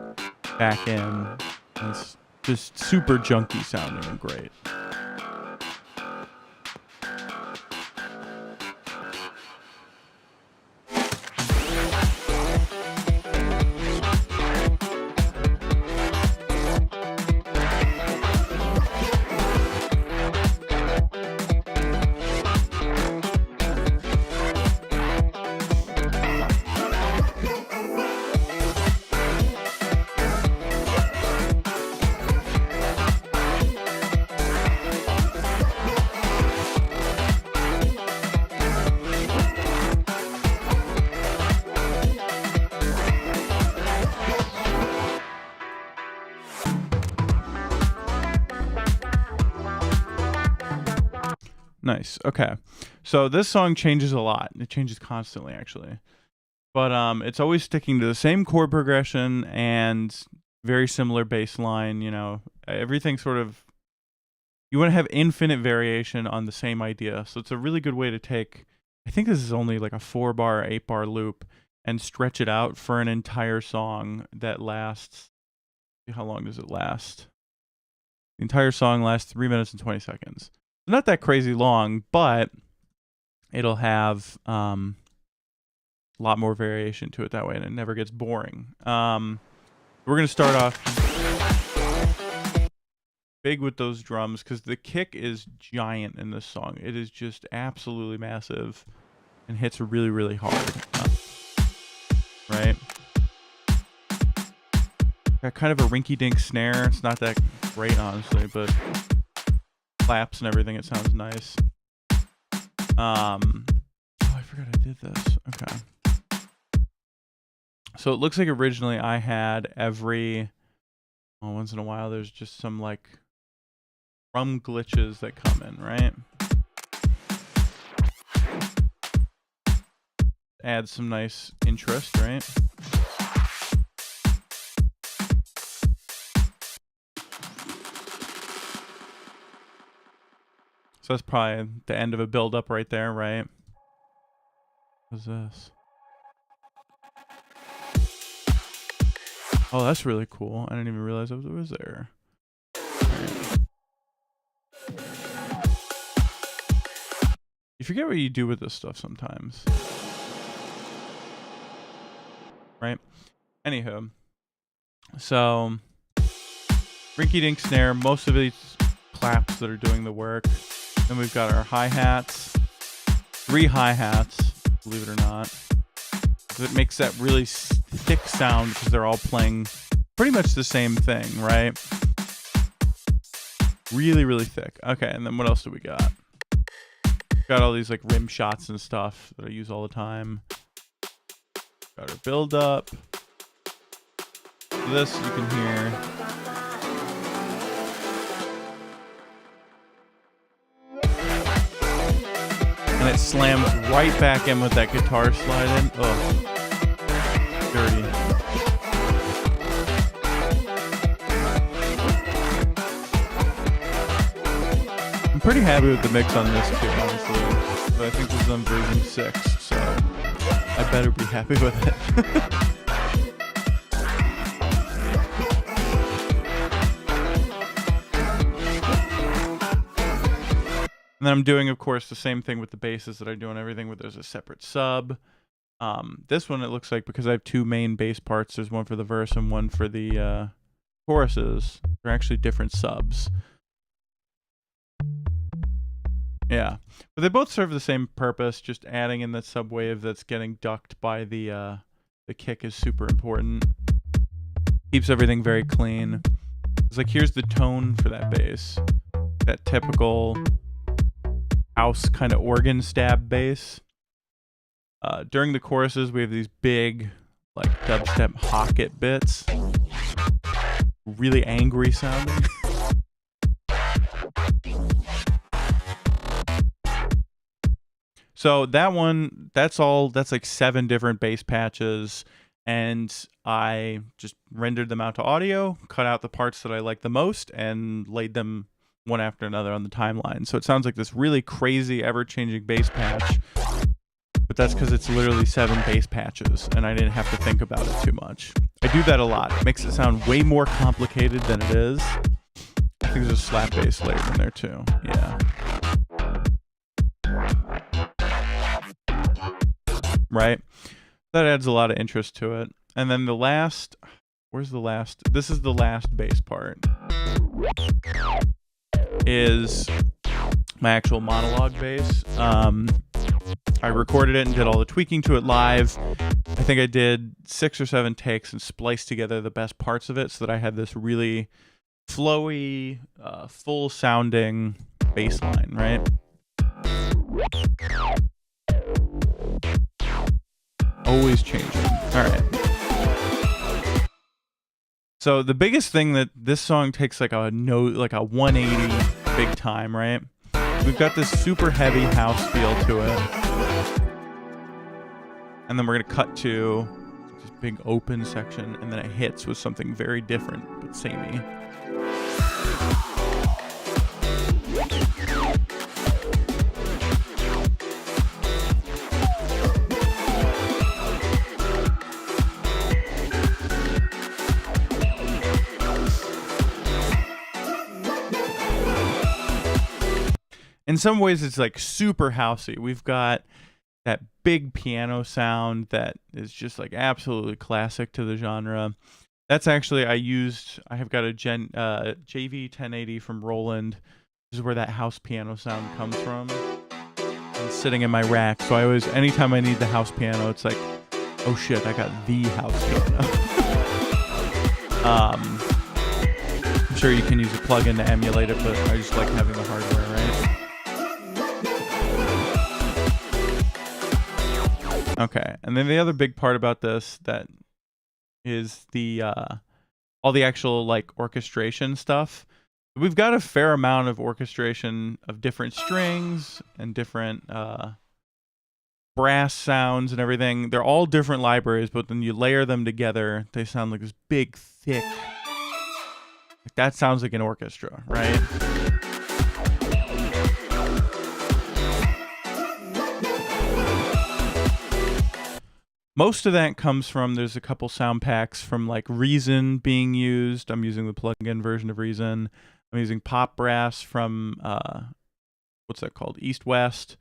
back in. And it's just super junky sounding and great. Nice. Okay. So this song changes a lot. It changes constantly, actually. But it's always sticking to the same chord progression and very similar bass line, you know. Everything sort of... You want to have infinite variation on the same idea. So it's a really good way to take... I think this is only like a 4-bar, 8-bar loop and stretch it out for an entire song that lasts... How long does it last? The entire song lasts 3 minutes and 20 seconds. Not that crazy long, but it'll have a lot more variation to it that way, and it never gets boring. We're going to start off big with those drums, because the kick is giant in this song. It is just absolutely massive and hits really, really hard. Right? Got kind of a rinky-dink snare. It's not that great, honestly, but... claps and everything, it sounds nice. Oh, I forgot I did this. Okay. So it looks like originally I had once in a while there's just some like drum glitches that come in, right? Add some nice interest, right? So that's probably the end of a build-up right there, right? What's this? Oh, that's really cool. I didn't even realize it was there. You forget what you do with this stuff sometimes. Right? Anywho. So, rinky-dink snare, most of these claps that are doing the work. Then we've got our hi-hats. 3 hi-hats, believe it or not. So it makes that really thick sound because they're all playing pretty much the same thing, right? Really, really thick. Okay, and then what else do we got? Got all these like rim shots and stuff that I use all the time. Got our build up. This you can hear. And it slams right back in with that guitar slide in. Ugh. Dirty. I'm pretty happy with the mix on this too, honestly. But I think this is on version 6, so I better be happy with it. And then I'm doing, of course, the same thing with the basses that I do on everything, where there's a separate sub. This one, it looks like, because I have 2 main bass parts, there's one for the verse and one for the choruses. They're actually different subs. Yeah. But they both serve the same purpose, just adding in that subwave that's getting ducked by the kick is super important. Keeps everything very clean. It's like, here's the tone for that bass. That typical house kind of organ stab bass. During the choruses, we have these big, like, dubstep hocket bits. Really angry sounding. So that one, that's like 7 different bass patches. And I just rendered them out to audio, cut out the parts that I like the most, and laid them one after another on the timeline. So it sounds like this really crazy, ever-changing bass patch, but that's because it's literally 7 bass patches, and I didn't have to think about it too much. I do that a lot. It makes it sound way more complicated than it is. I think there's a slap bass layer in there too. Yeah. Right? That adds a lot of interest to it. And then the last... Where's the last? This is the last bass part. Is my actual monologue bass. I recorded it and did all the tweaking to it live. I think I did 6 or 7 takes and spliced together the best parts of it so that I had this really flowy, full sounding bass line, right? Always changing. All right. So the biggest thing that this song takes like a 180 big time, right? We've got this super heavy house feel to it. And then we're going to cut to this big open section, and then it hits with something very different but samey. In some ways, it's like super housey. We've got that big piano sound that is just like absolutely classic to the genre. That's actually, I have got a JV 1080 from Roland. This is where that house piano sound comes from. It's sitting in my rack. So I always, anytime I need the house piano, it's like, oh shit, I got the house piano. I'm sure you can use a plugin to emulate it, but I just like having the hardware, right? Okay, and then the other big part about this that is the all the actual like orchestration stuff. We've got a fair amount of orchestration of different strings and different brass sounds and everything. They're all different libraries, but when you layer them together, they sound like this big, thick. Like that sounds like an orchestra, right? Most of that comes from, there's a couple sound packs from like Reason being used. I'm using the plug-in version of Reason. I'm using Pop Brass from, what's that called? East West.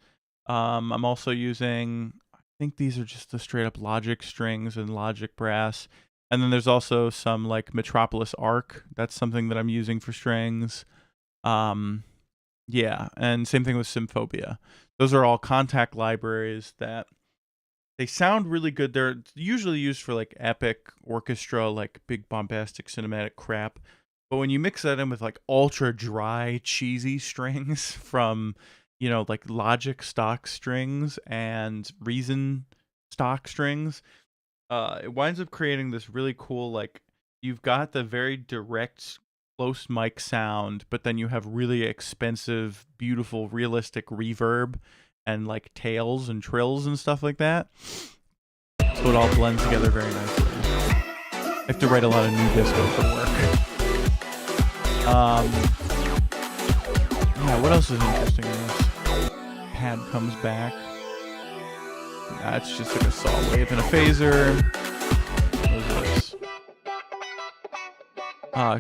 I'm also using, I think these are just the straight up Logic strings and Logic Brass. And then there's also some like Metropolis Arc. That's something that I'm using for strings. Yeah, and same thing with Symphobia. Those are all contact libraries that they sound really good. They're usually used for like epic orchestra, like big bombastic cinematic crap. But when you mix that in with like ultra dry, cheesy strings from, you know, like Logic stock strings and Reason stock strings, it winds up creating this really cool, like, you've got the very direct, close mic sound, but then you have really expensive, beautiful, realistic reverb and like tails and trills and stuff like that. So it all blends together very nicely. I have to write a lot of new disco for work. Yeah, what else is interesting in this? Pad comes back. That's just like a saw wave and a phaser. What is this?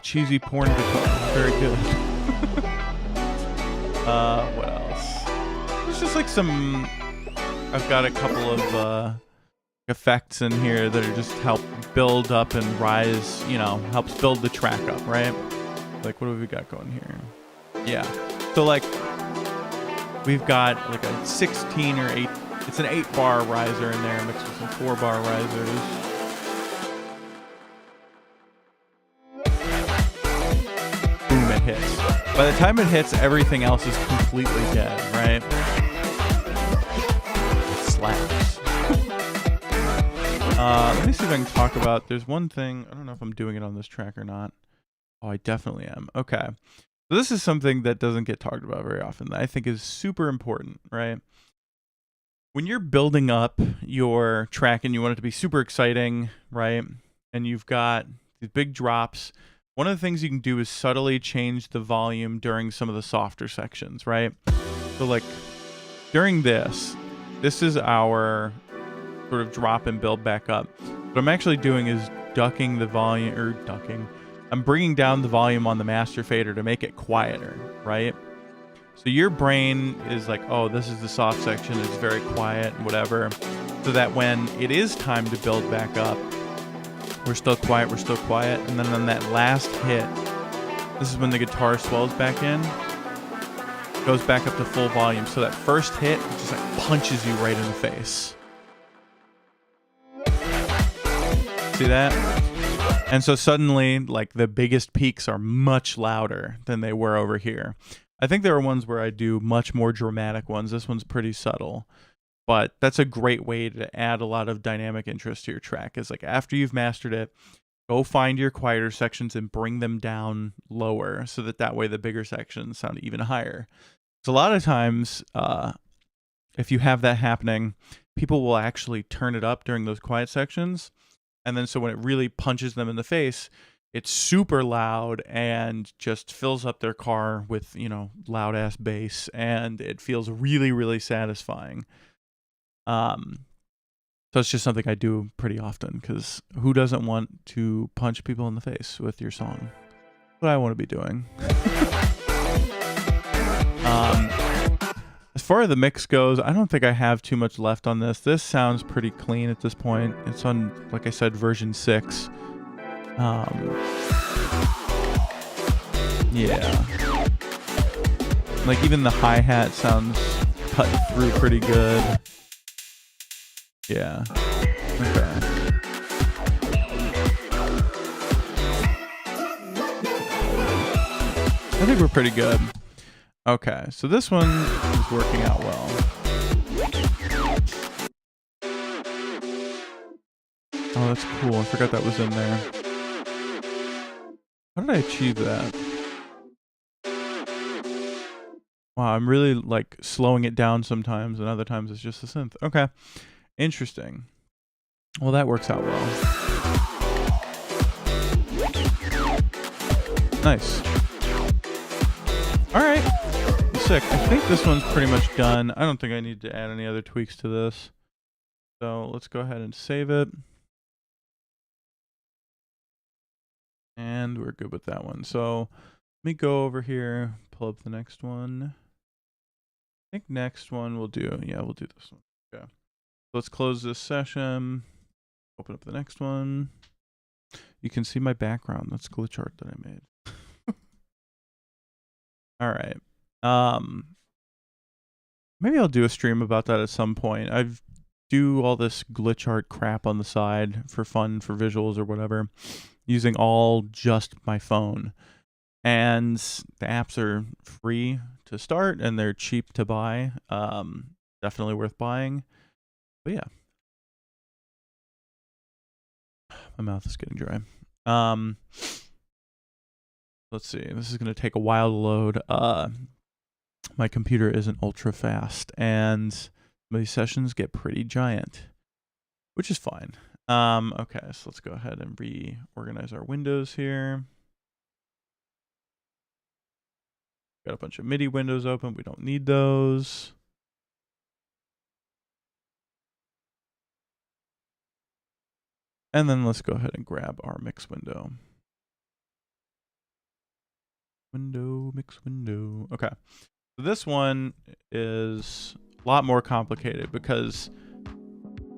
Cheesy porn guitar. Very good. What else? It's just like some... I've got a couple of effects in here that are just help build up and rise, you know, helps build the track up, right? Like, what have we got going here? Yeah. So, like, we've got like a 16 or 8... It's an 8-bar riser in there mixed with some 4-bar risers. Boom, it hits. By the time it hits, everything else is completely dead, right? It slaps. Let me see if I can talk about... There's one thing... I don't know if I'm doing it on this track or not. Oh, I definitely am. Okay. So this is something that doesn't get talked about very often that I think is super important, right? When you're building up your track and you want it to be super exciting, right? And you've got these big drops, one of the things you can do is subtly change the volume during some of the softer sections, right? So like during this is our sort of drop and build back up. What I'm actually doing is ducking the volume, or ducking. I'm bringing down the volume on the master fader to make it quieter, right? So your brain is like, oh, this is the soft section, it's very quiet, whatever. So that when it is time to build back up, we're still quiet. And then on that last hit, this is when the guitar swells back in, goes back up to full volume. So that first hit just like punches you right in the face. See that? And so suddenly, like, the biggest peaks are much louder than they were over here. I think there are ones where I do much more dramatic ones. This one's pretty subtle. But that's a great way to add a lot of dynamic interest to your track. Is like after you've mastered it, go find your quieter sections and bring them down lower so that way the bigger sections sound even higher. So a lot of times, if you have that happening, people will actually turn it up during those quiet sections. And then so when it really punches them in the face, it's super loud and just fills up their car with, you know, loud ass bass, and it feels really, really satisfying. So it's just something I do pretty often, because who doesn't want to punch people in the face with your song? What I want to be doing. As far as the mix goes, I don't think I have too much left on this. This sounds pretty clean at this point. It's on, like I said, version 6. Yeah. Like even the hi-hat sounds cut through pretty good. Yeah. Okay. I think we're pretty good. Okay, so this one is working out well. Oh, that's cool. I forgot that was in there. How did I achieve that? Wow, I'm really like slowing it down sometimes, and other times it's just a synth. Okay, interesting. Well, that works out well. Nice. All right. Sick. I think this one's pretty much done. I don't think I need to add any other tweaks to this. So let's go ahead and save it. And we're good with that one. So let me go over here, pull up the next one. I think next one we'll do, we'll do this one. Okay. Let's close this session. Open up the next one. You can see my background. That's glitch art that I made. All right. Maybe I'll do a stream about that at some point. I do all this glitch art crap on the side for fun, for visuals or whatever, using all just my phone. And the apps are free to start and they're cheap to buy. Definitely worth buying. But yeah. My mouth is getting dry. Let's see. This is going to take a while to load. My computer isn't ultra fast and my sessions get pretty giant, which is fine. Okay, so let's go ahead and reorganize our windows here. Got a bunch of Midi windows open. We don't need those. And then let's go ahead and grab our mix window. Mix window. Okay. So this one is a lot more complicated because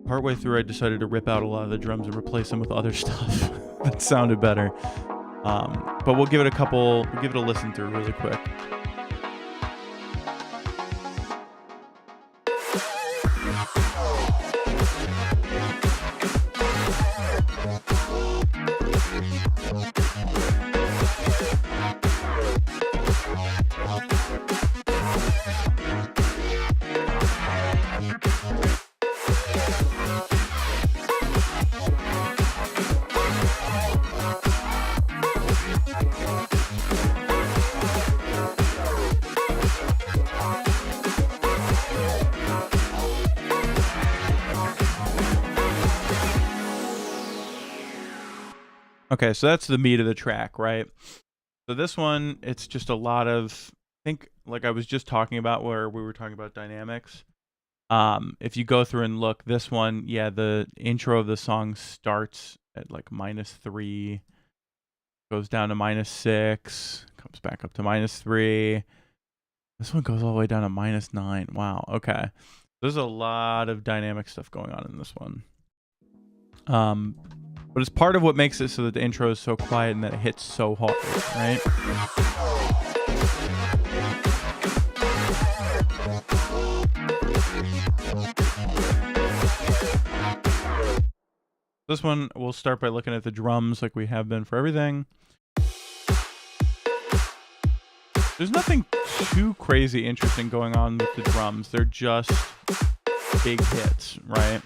partway through I decided to rip out a lot of the drums and replace them with other stuff that sounded better. But we'll give it a listen through really quick. Okay, so that's the meat of the track, right? So this one, it's just a lot of, I think, like I was just talking about where we were talking about dynamics. If you go through and look, this one, yeah, the intro of the song starts at like -3, goes down to -6, comes back up to -3. This one goes all the way down to -9. Wow, okay. There's a lot of dynamic stuff going on in this one. But it's part of what makes it so that the intro is so quiet and that it hits so hard, right? This one, we'll start by looking at the drums like we have been for everything. There's nothing too crazy interesting going on with the drums. They're just big hits, right?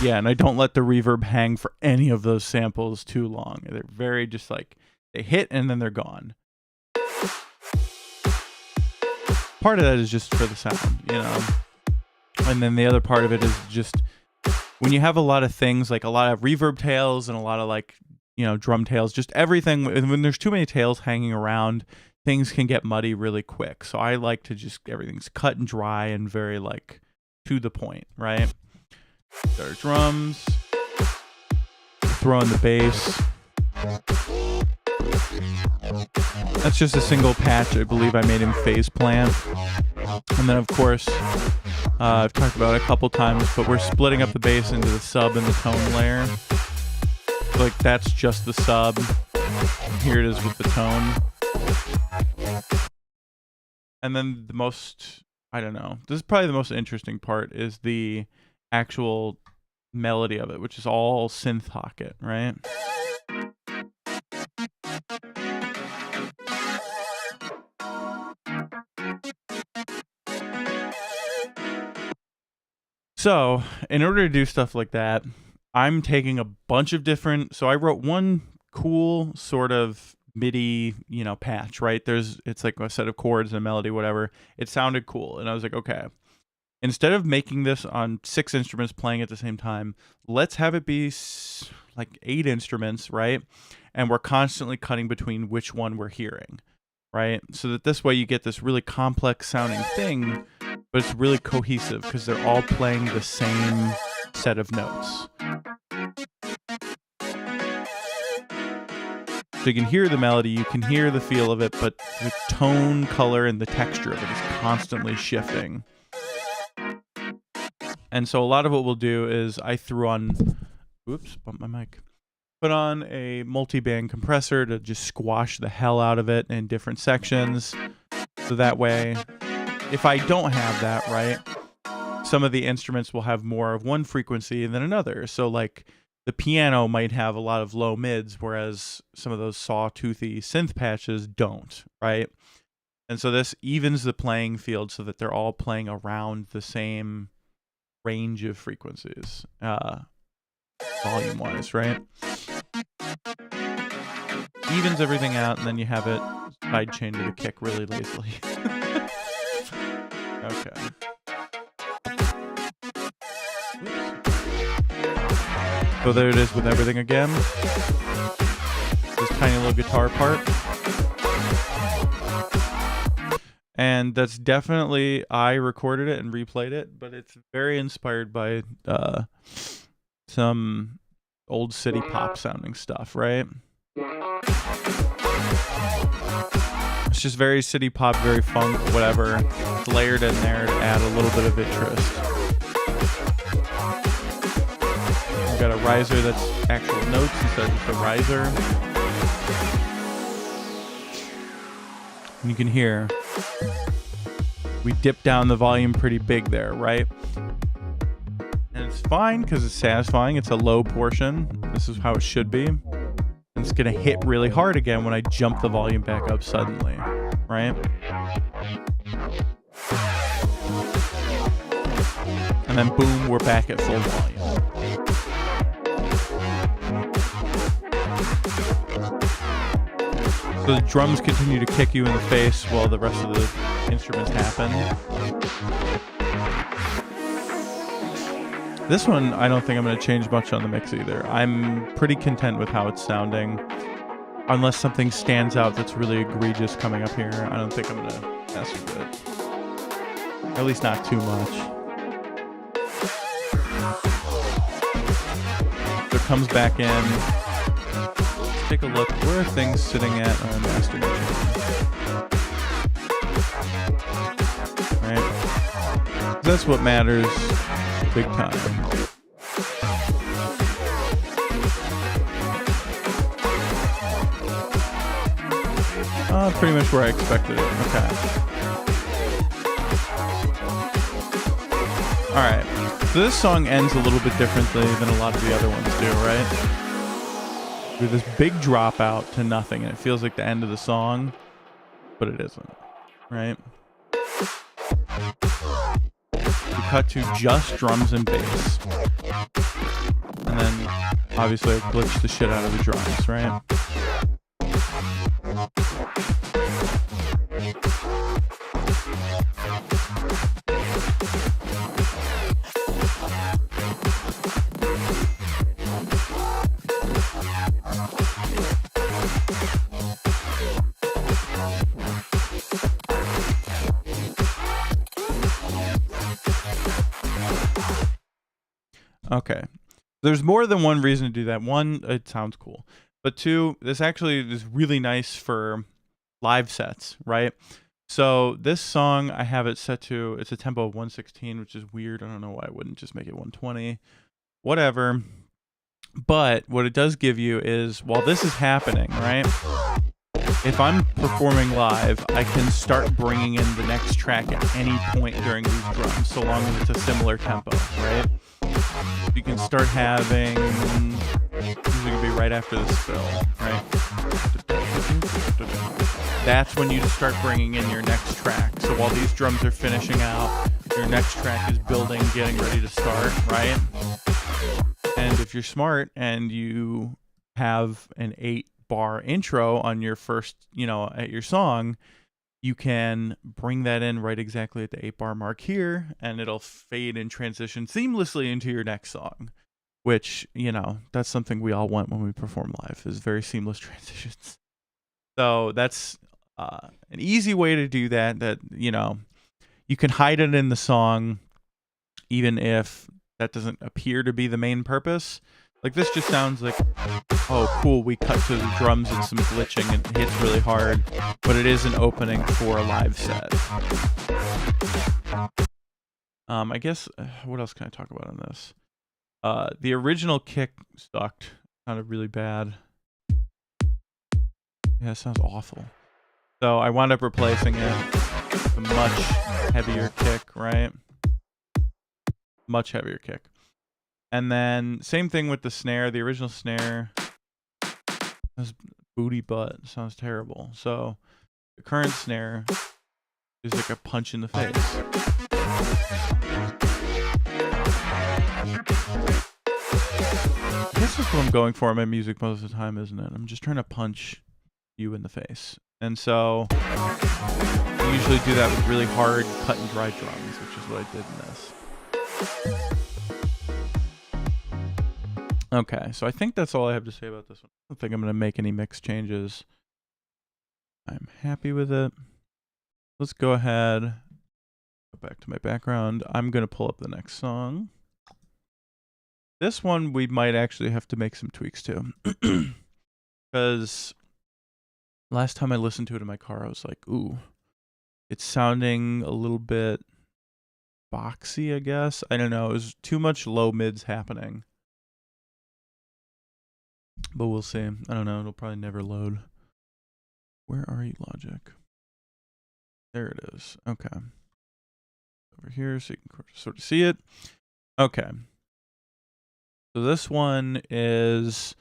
Yeah, and I don't let the reverb hang for any of those samples too long. They're very just like, they hit and then they're gone. Part of that is just for the sound, you know? And then the other part of it is just, when you have a lot of things, like a lot of reverb tails and a lot of like, you know, drum tails, just everything, when there's too many tails hanging around, things can get muddy really quick. So I like to just, everything's cut and dry and very like to the point, right? Got our drums, throw in the bass. That's just a single patch I believe I made in Phase Plant. And then of course, I've talked about it a couple times, but we're splitting up the bass into the sub and the tone layer. So like that's just the sub. Here it is with the tone. And then the most, I don't know, this is probably the most interesting part is the actual melody of it, which is all synth pocket, right? So in order to do stuff like that, I'm taking a bunch of different, so I wrote one cool sort of MIDI, you know, patch, right? It's like a set of chords and a melody, whatever. It sounded cool. And I was like, okay, instead of making this on 6 instruments playing at the same time, let's have it be like 8 instruments, right? And we're constantly cutting between which one we're hearing. right? So that this way you get this really complex sounding thing, but it's really cohesive because they're all playing the same set of notes. So you can hear the melody, you can hear the feel of it, but the tone, color, and the texture of it is constantly shifting. And so a lot of what we'll do is I threw on, oops, bumped my mic. Put on a multi-band compressor to just squash the hell out of it in different sections. So that way, if I don't have that, right, some of the instruments will have more of one frequency than another. So like the piano might have a lot of low mids, whereas some of those sawtoothy synth patches don't, right? And so this evens the playing field so that they're all playing around the same range of frequencies, volume-wise, right? Evens everything out, and then you have it sidechain to the kick really lazily. Okay. So there it is with everything again. This tiny little guitar part. And that's definitely, I recorded it and replayed it, but it's very inspired by some old city pop sounding stuff, right? It's just very city pop, very funk, whatever. It's layered in there to add a little bit of interest. We've got a riser that's actual notes instead of just a riser. And you can hear we dip down the volume pretty big there, right? And it's fine because it's satisfying. It's a low portion. This is how it should be. And it's going to hit really hard again when I jump the volume back up suddenly, right? And then boom, we're back at full volume. So the drums continue to kick you in the face while the rest of the instruments happen. This one, I don't think I'm going to change much on the mix either. I'm pretty content with how it's sounding. Unless something stands out that's really egregious coming up here, I don't think I'm going to mess with it. At least not too much. So it comes back in. Take a look. Where are things sitting at on master machine? Right? That's what matters big time. Pretty much where I expected it. Okay. Alright. So this song ends a little bit differently than a lot of the other ones do, right? With this big drop out to nothing, and it feels like the end of the song, but it isn't, right? We cut to just drums and bass, and then obviously I glitched the shit out of the drums, right? Okay. There's more than one reason to do that. One, it sounds cool. But two, this actually is really nice for live sets, right? So this song, I have it set to, it's a tempo of 116, which is weird. I don't know why I wouldn't just make it 120. Whatever. But what it does give you is, while this is happening, right? If I'm performing live, I can start bringing in the next track at any point during these drums, so long as it's a similar tempo, right? You can start having, this is going to be right after this fill, right? That's when you start bringing in your next track. So while these drums are finishing out, your next track is building, getting ready to start, right? And if you're smart and you have an 8-bar intro on your first, at your song, you can bring that in right exactly at the 8-bar mark here, and it'll fade and transition seamlessly into your next song, which, that's something we all want when we perform live, is very seamless transitions. So that's An easy way to do that, you know, you can hide it in the song, even if that doesn't appear to be the main purpose. Like this just sounds like, oh, cool, we cut to the drums and some glitching and it hits really hard, but it is an opening for a live set. I guess, what else can I talk about on this? The original kick sucked. Sounded really bad. Yeah, it sounds awful. So I wound up replacing it with a much heavier kick, right? Much heavier kick. And then same thing with the snare. The original snare has booty butt. Sounds terrible. So the current snare is like a punch in the face. This is what I'm going for in my music most of the time, isn't it? I'm just trying to punch you in the face. And so I usually do that with really hard cut and dry drums, which is what I did in this. Okay, so I think that's all I have to say about this one. I don't think I'm going to make any mix changes. I'm happy with it. Let's go ahead, go back to my background. I'm going to pull up the next song. This one we might actually have to make some tweaks to. Because last time I listened to it in my car, I was like, ooh, it's sounding a little bit boxy, I guess. I don't know. It was too much low mids happening. But we'll see. I don't know. It'll probably never load. Where are you, Logic? There it is. Okay. Over here so you can sort of see it. Okay. So this one is...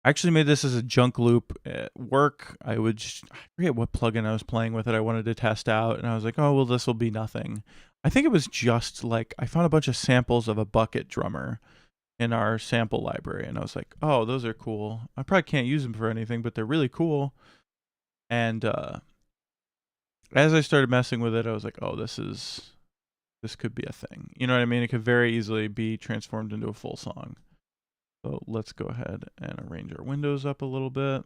I actually made this as a junk loop at work. I forget what plugin I was playing with it. I wanted to test out, and I was like, oh, well, this will be nothing. I think it was just like, I found a bunch of samples of a bucket drummer in our sample library, and I was like, oh, those are cool. I probably can't use them for anything, but they're really cool. And as I started messing with it, I was like, oh, this could be a thing. You know what I mean? It could very easily be transformed into a full song. So let's go ahead and arrange our windows up a little bit.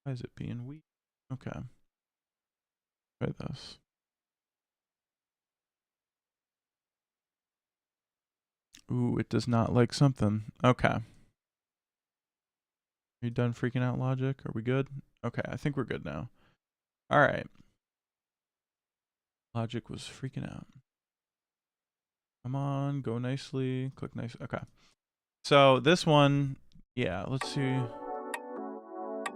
Why is it being weak? Okay. Try this. Ooh, it does not like something. Okay. Are you done freaking out, Logic? Are we good? Okay, I think we're good now. All right. Logic was freaking out. Come on, go nicely. Click nice. Okay. So this one, yeah, let's see.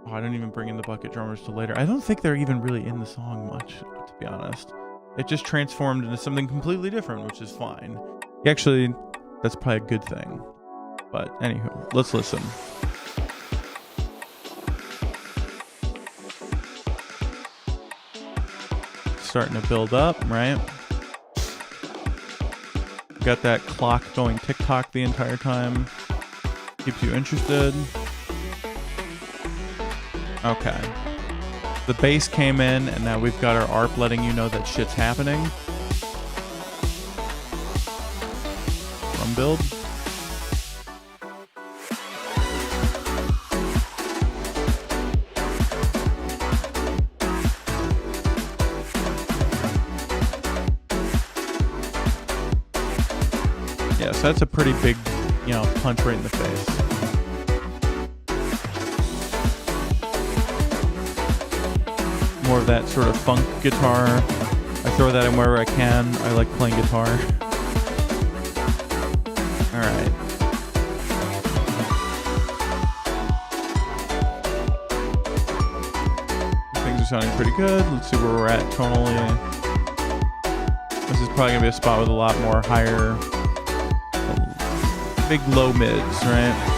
Oh, I didn't even bring in the bucket drummers till later. I don't think they're even really in the song much, to be honest. It just transformed into something completely different, which is fine. Actually, that's probably a good thing. But anywho, let's listen. Starting to build up, right? Got that clock going tick-tock the entire time. Keeps you interested. Okay. The bass came in, and now we've got our ARP letting you know that shit's happening. Drum build. Yeah, so that's a pretty big, you know, punch right in the face. More of that sort of funk guitar. I throw that in wherever I can. I like playing guitar. Alright. Things are sounding pretty good. Let's see where we're at tonally. This is probably going to be a spot with a lot more higher, big low mids, right?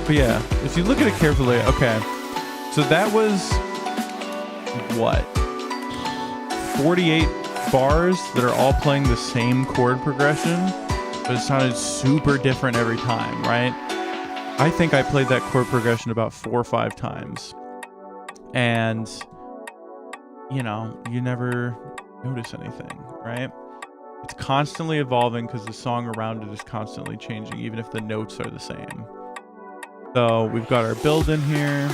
But yeah, if you look at it carefully, okay, so that was, what, 48 bars that are all playing the same chord progression, but it sounded super different every time, right? I think I played that chord progression about 4 or 5 times. And, you know, you never notice anything, right? It's constantly evolving because the song around it is constantly changing, even if the notes are the same. So we've got our build in here.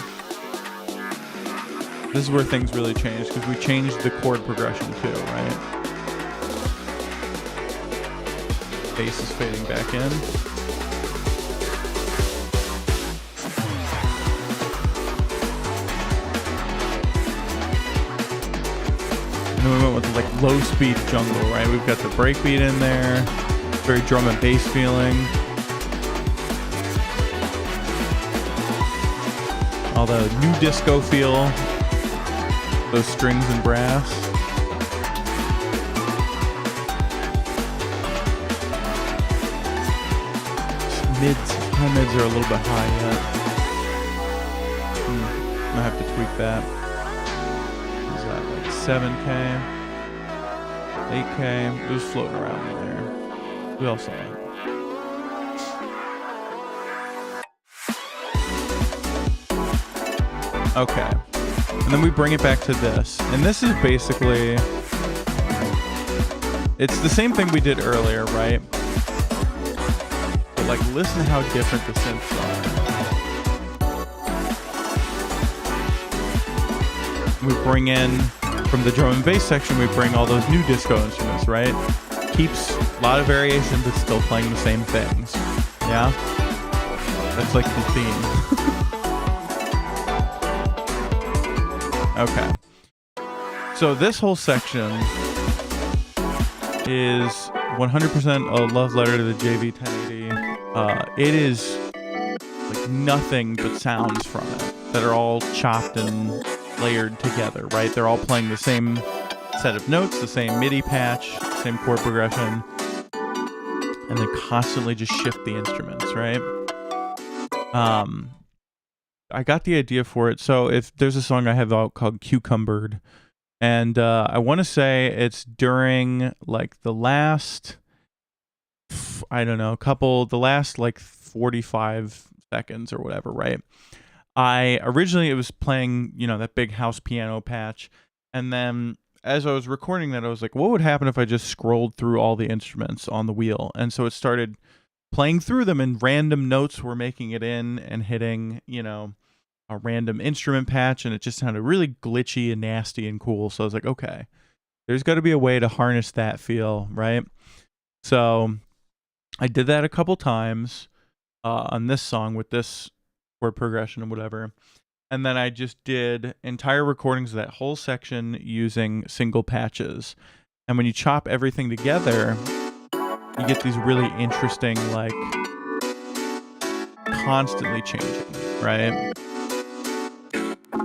This is where things really change because we changed the chord progression too, right? Bass is fading back in. And then we went with like low speed jungle, right? We've got the breakbeat in there, very drum and bass feeling. All the new disco feel, those strings and brass. High mids are a little bit high yet. I have to tweak that. Is that like 7K, 8K? It was floating around in there. We all saw it. Okay. And then we bring it back to this. And this is basically, it's the same thing we did earlier, right? But like, listen to how different the synths are. We bring in, from the drum and bass section, we bring all those new disco instruments, right? Keeps a lot of variation, but still playing the same things. Yeah? That's like the theme. Okay. So this whole section is 100% a love letter to the JV 1080. It is like nothing but sounds from it that are all chopped and layered together, right? They're all playing the same set of notes, the same MIDI patch, same chord progression, and they constantly just shift the instruments, right? I got the idea for it. So if there's a song I have out called Cucumbered, and I want to say it's during like the last, I don't know, the last like 45 seconds or whatever, right? Originally it was playing, you know, that big house piano patch. And then as I was recording that, I was like, what would happen if I just scrolled through all the instruments on the wheel? And so it started playing through them, and random notes were making it in and hitting, you know, a random instrument patch, and it just sounded really glitchy and nasty and cool. So I was like, okay, there's got to be a way to harness that feel, right? So I did that a couple times on this song with this chord progression and whatever. And then I just did entire recordings of that whole section using single patches. And when you chop everything together, you get these really interesting, like, constantly changing, right?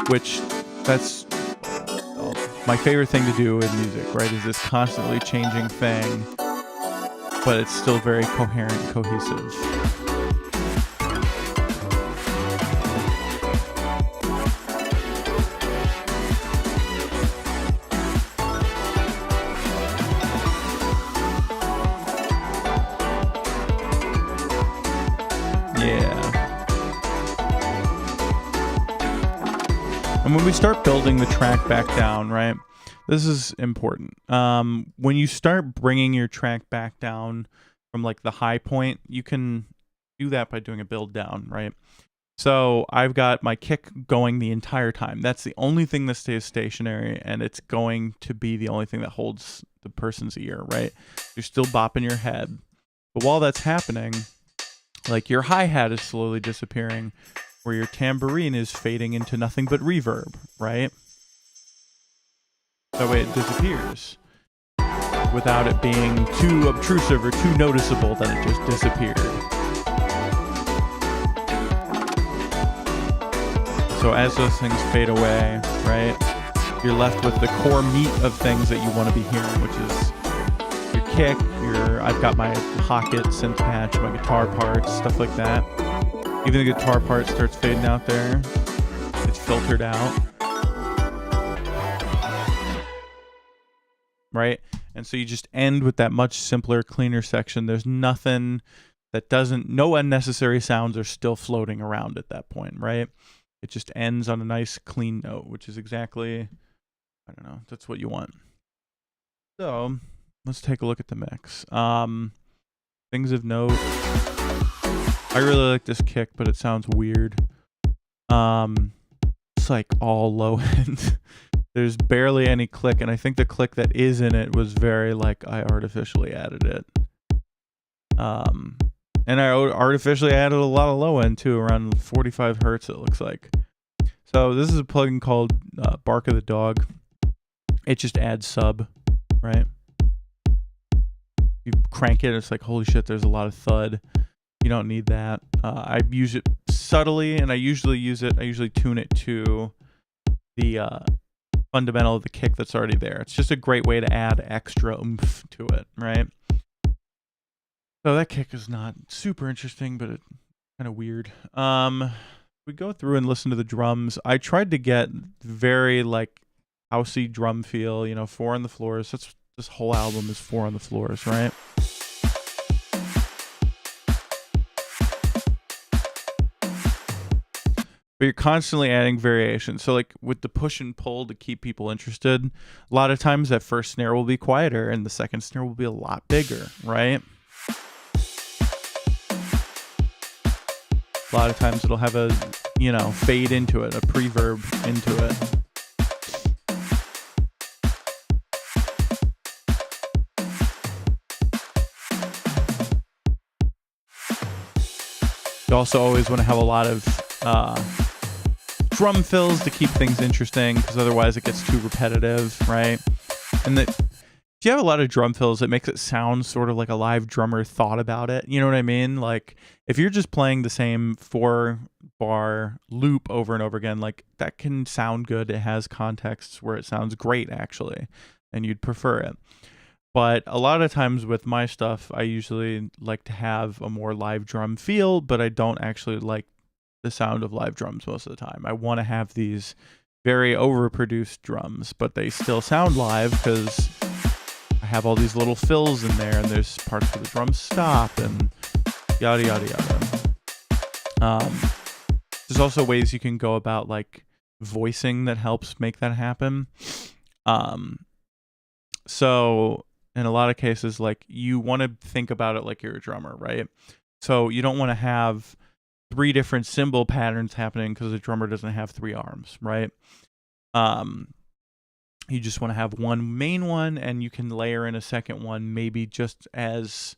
Which, that's my favorite thing to do in music, right? Is this constantly changing thing, but it's still very coherent and cohesive. And when we start building the track back down, right, this is important. When you start bringing your track back down from like the high point, you can do that by doing a build down, right? So I've got my kick going the entire time. That's the only thing that stays stationary, and it's going to be the only thing that holds the person's ear, right? You're still bopping your head. But while that's happening, like, your hi-hat is slowly disappearing, where your tambourine is fading into nothing but reverb, right? That way it disappears without it being too obtrusive or too noticeable that it just disappeared. So as those things fade away, right, you're left with the core meat of things that you want to be hearing, which is your kick, I've got my pocket synth patch, my guitar parts, stuff like that. Even the guitar part starts fading out there. It's filtered out. Right? And so you just end with that much simpler, cleaner section. There's nothing that doesn't, no unnecessary sounds are still floating around at that point, right? It just ends on a nice clean note, which is exactly, I don't know, that's what you want. So let's take a look at the mix. Things of note. I really like this kick, but it sounds weird. It's like all low end. There's barely any click, and I think the click that is in it was very like I artificially added it. And I artificially added a lot of low end too, around 45 hertz it looks like. So this is a plugin called Bark of the Dog. It just adds sub, right? You crank it, it's like, holy shit, there's a lot of thud. You don't need that. I use it subtly, and I usually tune it to the fundamental of the kick that's already there. It's just a great way to add extra oomph to it, right? So that kick is not super interesting, but it's kind of weird. We go through and listen to the drums. I tried to get very like housey drum feel, you know, 4 on the floors. This whole album is 4 on the floors, right? But you're constantly adding variation. So like with the push and pull to keep people interested, a lot of times that first snare will be quieter and the second snare will be a lot bigger, right? A lot of times it'll have a, you know, fade into it, a preverb into it. You also always want to have a lot of drum fills to keep things interesting, because otherwise it gets too repetitive, right? And if you have a lot of drum fills, it makes it sound sort of like a live drummer thought about it. You know what I mean? Like if you're just playing the same 4-bar loop over and over again, like that can sound good. It has contexts where it sounds great actually, and you'd prefer it. But a lot of times with my stuff, I usually like to have a more live drum feel, but I don't actually like the sound of live drums most of the time. I want to have these very overproduced drums, but they still sound live because I have all these little fills in there, and there's parts where the drums stop and yada yada yada. There's also ways you can go about like voicing that helps make that happen. So in a lot of cases, like you want to think about it like you're a drummer, right? So you don't want to have 3 different cymbal patterns happening because the drummer doesn't have 3 arms, right? You just want to have one main one, and you can layer in a second one, maybe just as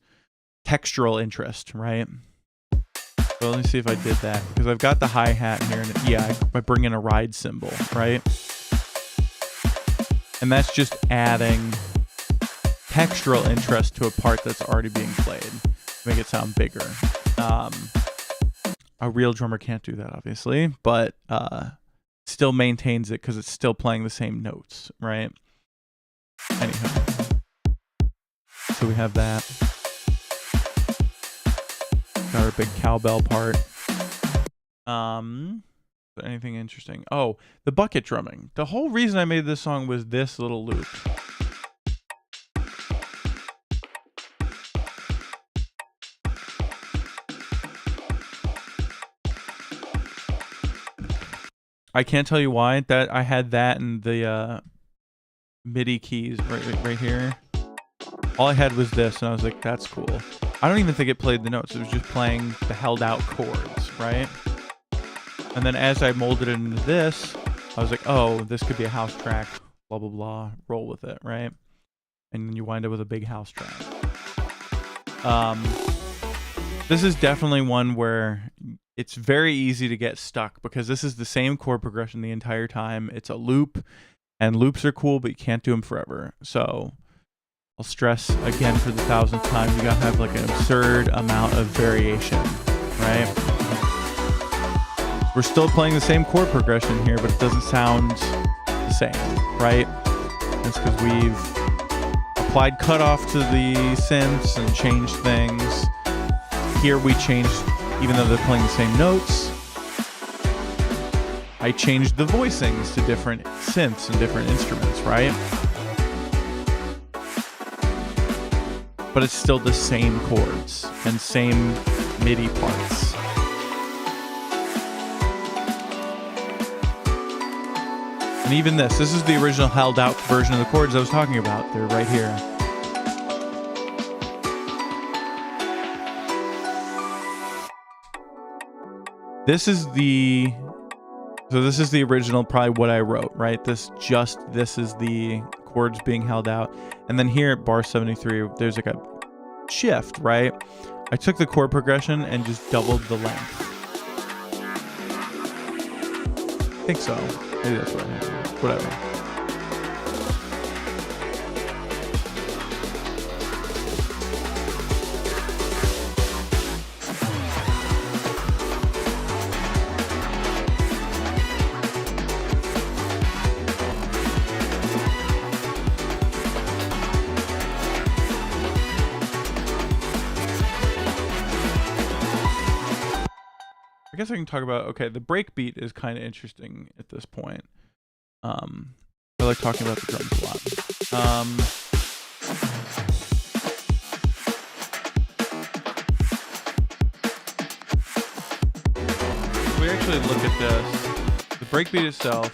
textural interest, right? So let me see if I did that, because I've got the hi-hat here, and yeah, I bring in a ride cymbal, right? And that's just adding textural interest to a part that's already being played, make it sound bigger. A real drummer can't do that, obviously, but still maintains it because it's still playing the same notes, right? Anyhow, so we have that. Got our big cowbell part. Anything interesting? Oh, the bucket drumming. The whole reason I made this song was this little loop. I can't tell you why that I had that and the MIDI keys right here. All I had was this, and I was like, that's cool. I don't even think it played the notes. It was just playing the held out chords, right? And then as I molded it into this, I was like, oh, this could be a house track, blah, blah, blah. Roll with it, right? And then you wind up with a big house track. This is definitely one where it's very easy to get stuck, because this is the same chord progression the entire time. It's a loop, and loops are cool, but you can't do them forever. So I'll stress again for the 1000th time, you gotta have like an absurd amount of variation, right? We're still playing the same chord progression here, but it doesn't sound the same, right? That's because we've applied cutoff to the synths and changed things. Here we changed, even though they're playing the same notes, I changed the voicings to different synths and different instruments, right? But but it's still the same chords and same MIDI parts. And even this is the original held out version of the chords I was talking about. They're right here. This is the original, probably what I wrote, right? This is the chords being held out. And then here at bar 73, there's like a shift, right? I took the chord progression and just doubled the length. I think so. Maybe that's what I have. Whatever. I guess I can talk about, okay, the break beat is kind of interesting at this point. I like talking about the drums a lot. If we actually look at this, the breakbeat itself,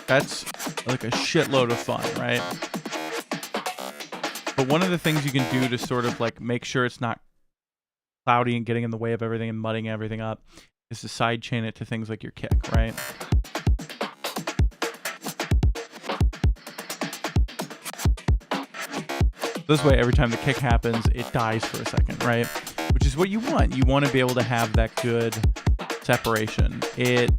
that's like a shitload of fun, right? But one of the things you can do to sort of like make sure it's not cloudy and getting in the way of everything and mudding everything up is to sidechain it to things like your kick, right? This way, every time the kick happens, it dies for a second, right? Which is what you want. You want to be able to have that good separation. It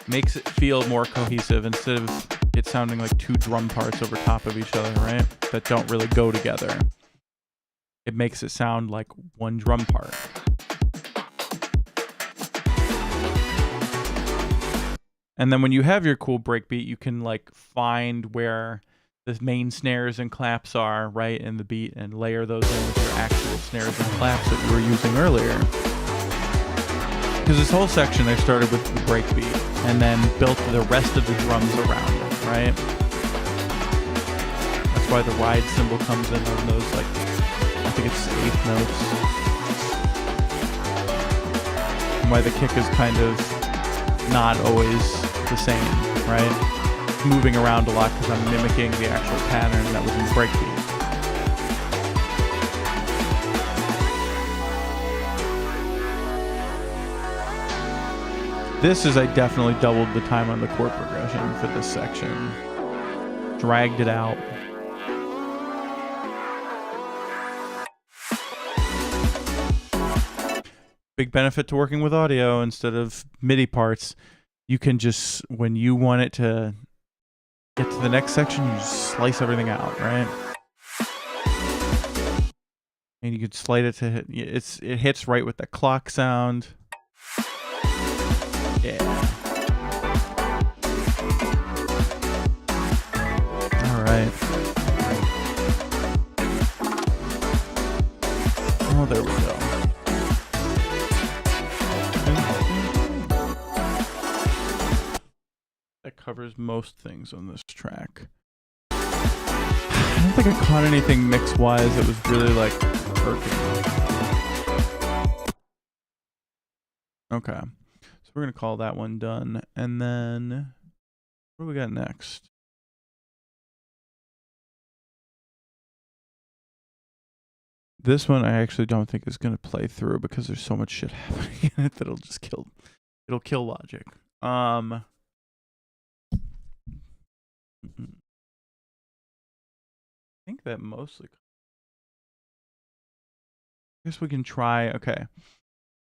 makes it feel more cohesive instead of it sounding like two drum parts over top of each other, right? That don't really go together. It makes it sound like one drum part. And then when you have your cool breakbeat, you can like find where the main snares and claps are, right, in the beat, and layer those in with your actual snares and claps that you were using earlier. Because this whole section, I started with the breakbeat and then built the rest of the drums around it, right? That's why the ride cymbal comes in on those, like, I think it's eighth notes. And why the kick is kind of not always the same, right? Moving around a lot because I'm mimicking the actual pattern that was in the breakbeat. This is, I definitely doubled the time on the chord progression for this section. Dragged it out. Big benefit to working with audio instead of MIDI parts. You can just, when you want it to get to the next section, you just slice everything out, right? And you could slide it to hit, it hits right with the clock sound. Yeah. All right. Oh, there we go. That covers most things on this track. I don't think I caught anything mix-wise that was really like working. Okay, so we're gonna call that one done, and then what do we got next? This one I actually don't think is gonna play through because there's so much shit happening in it that it'll kill logic. I think that mostly. I guess we can try. Okay,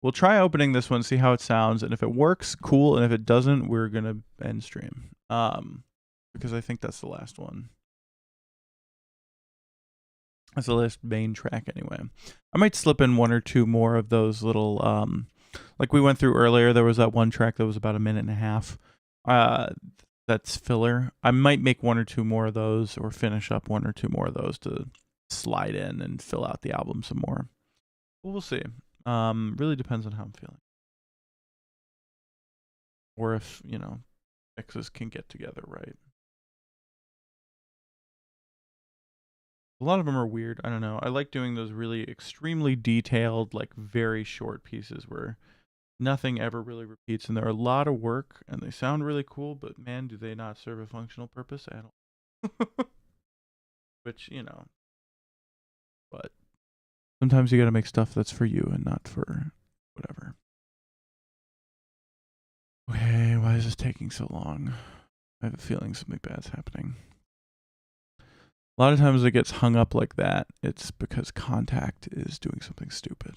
we'll try opening this one, see how it sounds, and if it works, cool. And if it doesn't, we're gonna end stream. Because I think that's the last one. That's the last main track anyway. I might slip in one or two more of those little like we went through earlier. There was that one track that was about a minute and a half. That's filler. I might make one or two more of those, or finish up one or two more of those to slide in and fill out the album some more. We'll see. Really depends on how I'm feeling. Or if, mixes can get together right. A lot of them are weird. I don't know. I like doing those really extremely detailed, like very short pieces where nothing ever really repeats, and they're a lot of work and they sound really cool, but man, do they not serve a functional purpose at all. Which, you know, but sometimes you gotta make stuff that's for you and not for whatever. Okay, why is this taking so long? I have a feeling something bad's happening. A lot of times it gets hung up like that. It's because Contact is doing something stupid.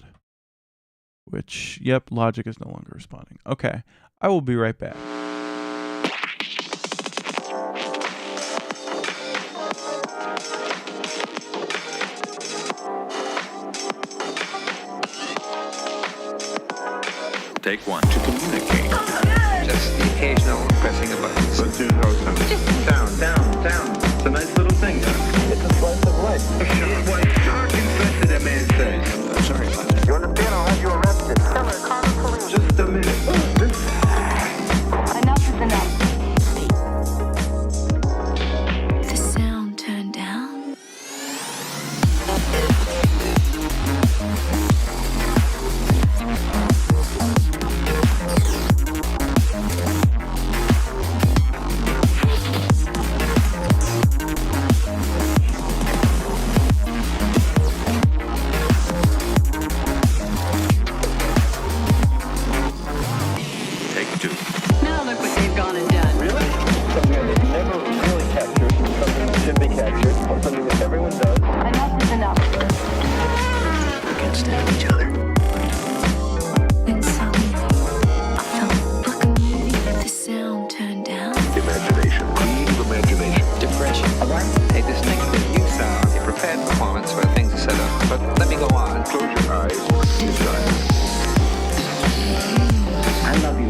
Which, yep, Logic is no longer responding. Okay, I will be right back. Take one to communicate. Just the occasional pressing of buttons. Let's do those sounds. Down, down, down. It's a nice little thing, yeah. It's a slice of life. What shark infested that man says? I'm sorry about that. You understand? I'll have you arrested. Summer, call the police. Just a minute. Enough is enough. The sound turned down. Take two. Now look what they've gone and done. Really? Something that they've never really captured, something that should be captured, something that everyone does. Enough is enough. We can't stand each other. Then suddenly, I felt like a movie. The sound turned down. Imagination. Creative imagination. Depression. Hey, this negative you sound a prepared performance where things are set up. But let me go on. Close your eyes. Use your eyes. I love you.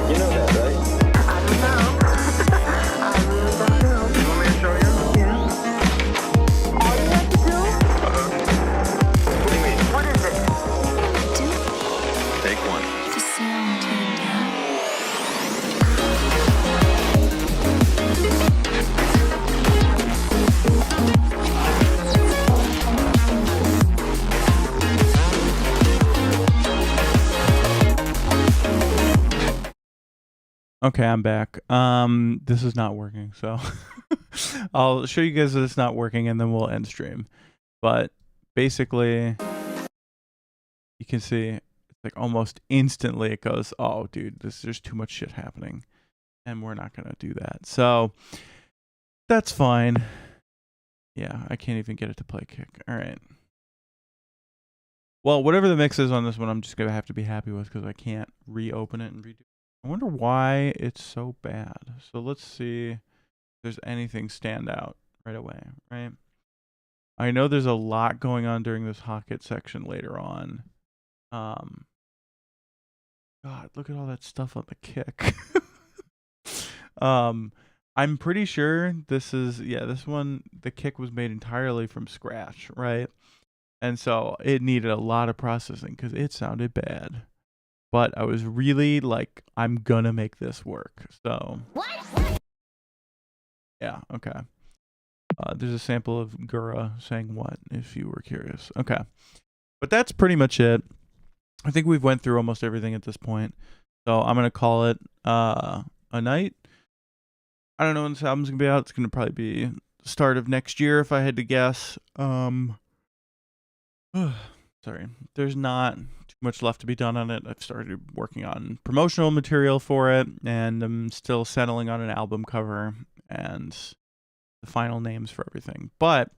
You know that, right? I don't know. I really don't know. You want me to show you? Yeah. All you have to do? What do you mean? What is it? Do Take one. the sound turned down. Okay, I'm back. This is not working, so I'll show you guys that it's not working and then we'll end stream. But basically, you can see it's like almost instantly it goes, oh dude, there's too much shit happening. And we're not gonna do that. So that's fine. Yeah, I can't even get it to play kick. Alright. Well, whatever the mix is on this one, I'm just gonna have to be happy with because I can't reopen it and redo it. I wonder why it's so bad. So let's see if there's anything stand out right away, right? I know there's a lot going on during this Hocket section later on. God, look at all that stuff on the kick. I'm pretty sure this is, yeah, this one, the kick was made entirely from scratch, right? And so it needed a lot of processing because it sounded bad. But I was really like, I'm gonna make this work. So yeah, okay. There's a sample of Gura saying what, if you were curious. Okay. But that's pretty much it. I think we've went through almost everything at this point. So I'm gonna call it a night. I don't know when this album's gonna be out. It's gonna probably be the start of next year if I had to guess. Sorry. There's not too much left to be done on it. I've started working on promotional material for it, and I'm still settling on an album cover and the final names for everything. But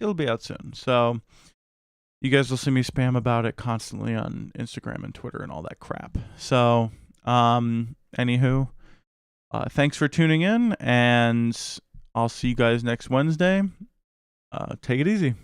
it'll be out soon. So you guys will see me spam about it constantly on Instagram and Twitter and all that crap. So, anywho, thanks for tuning in, and I'll see you guys next Wednesday. Take it easy.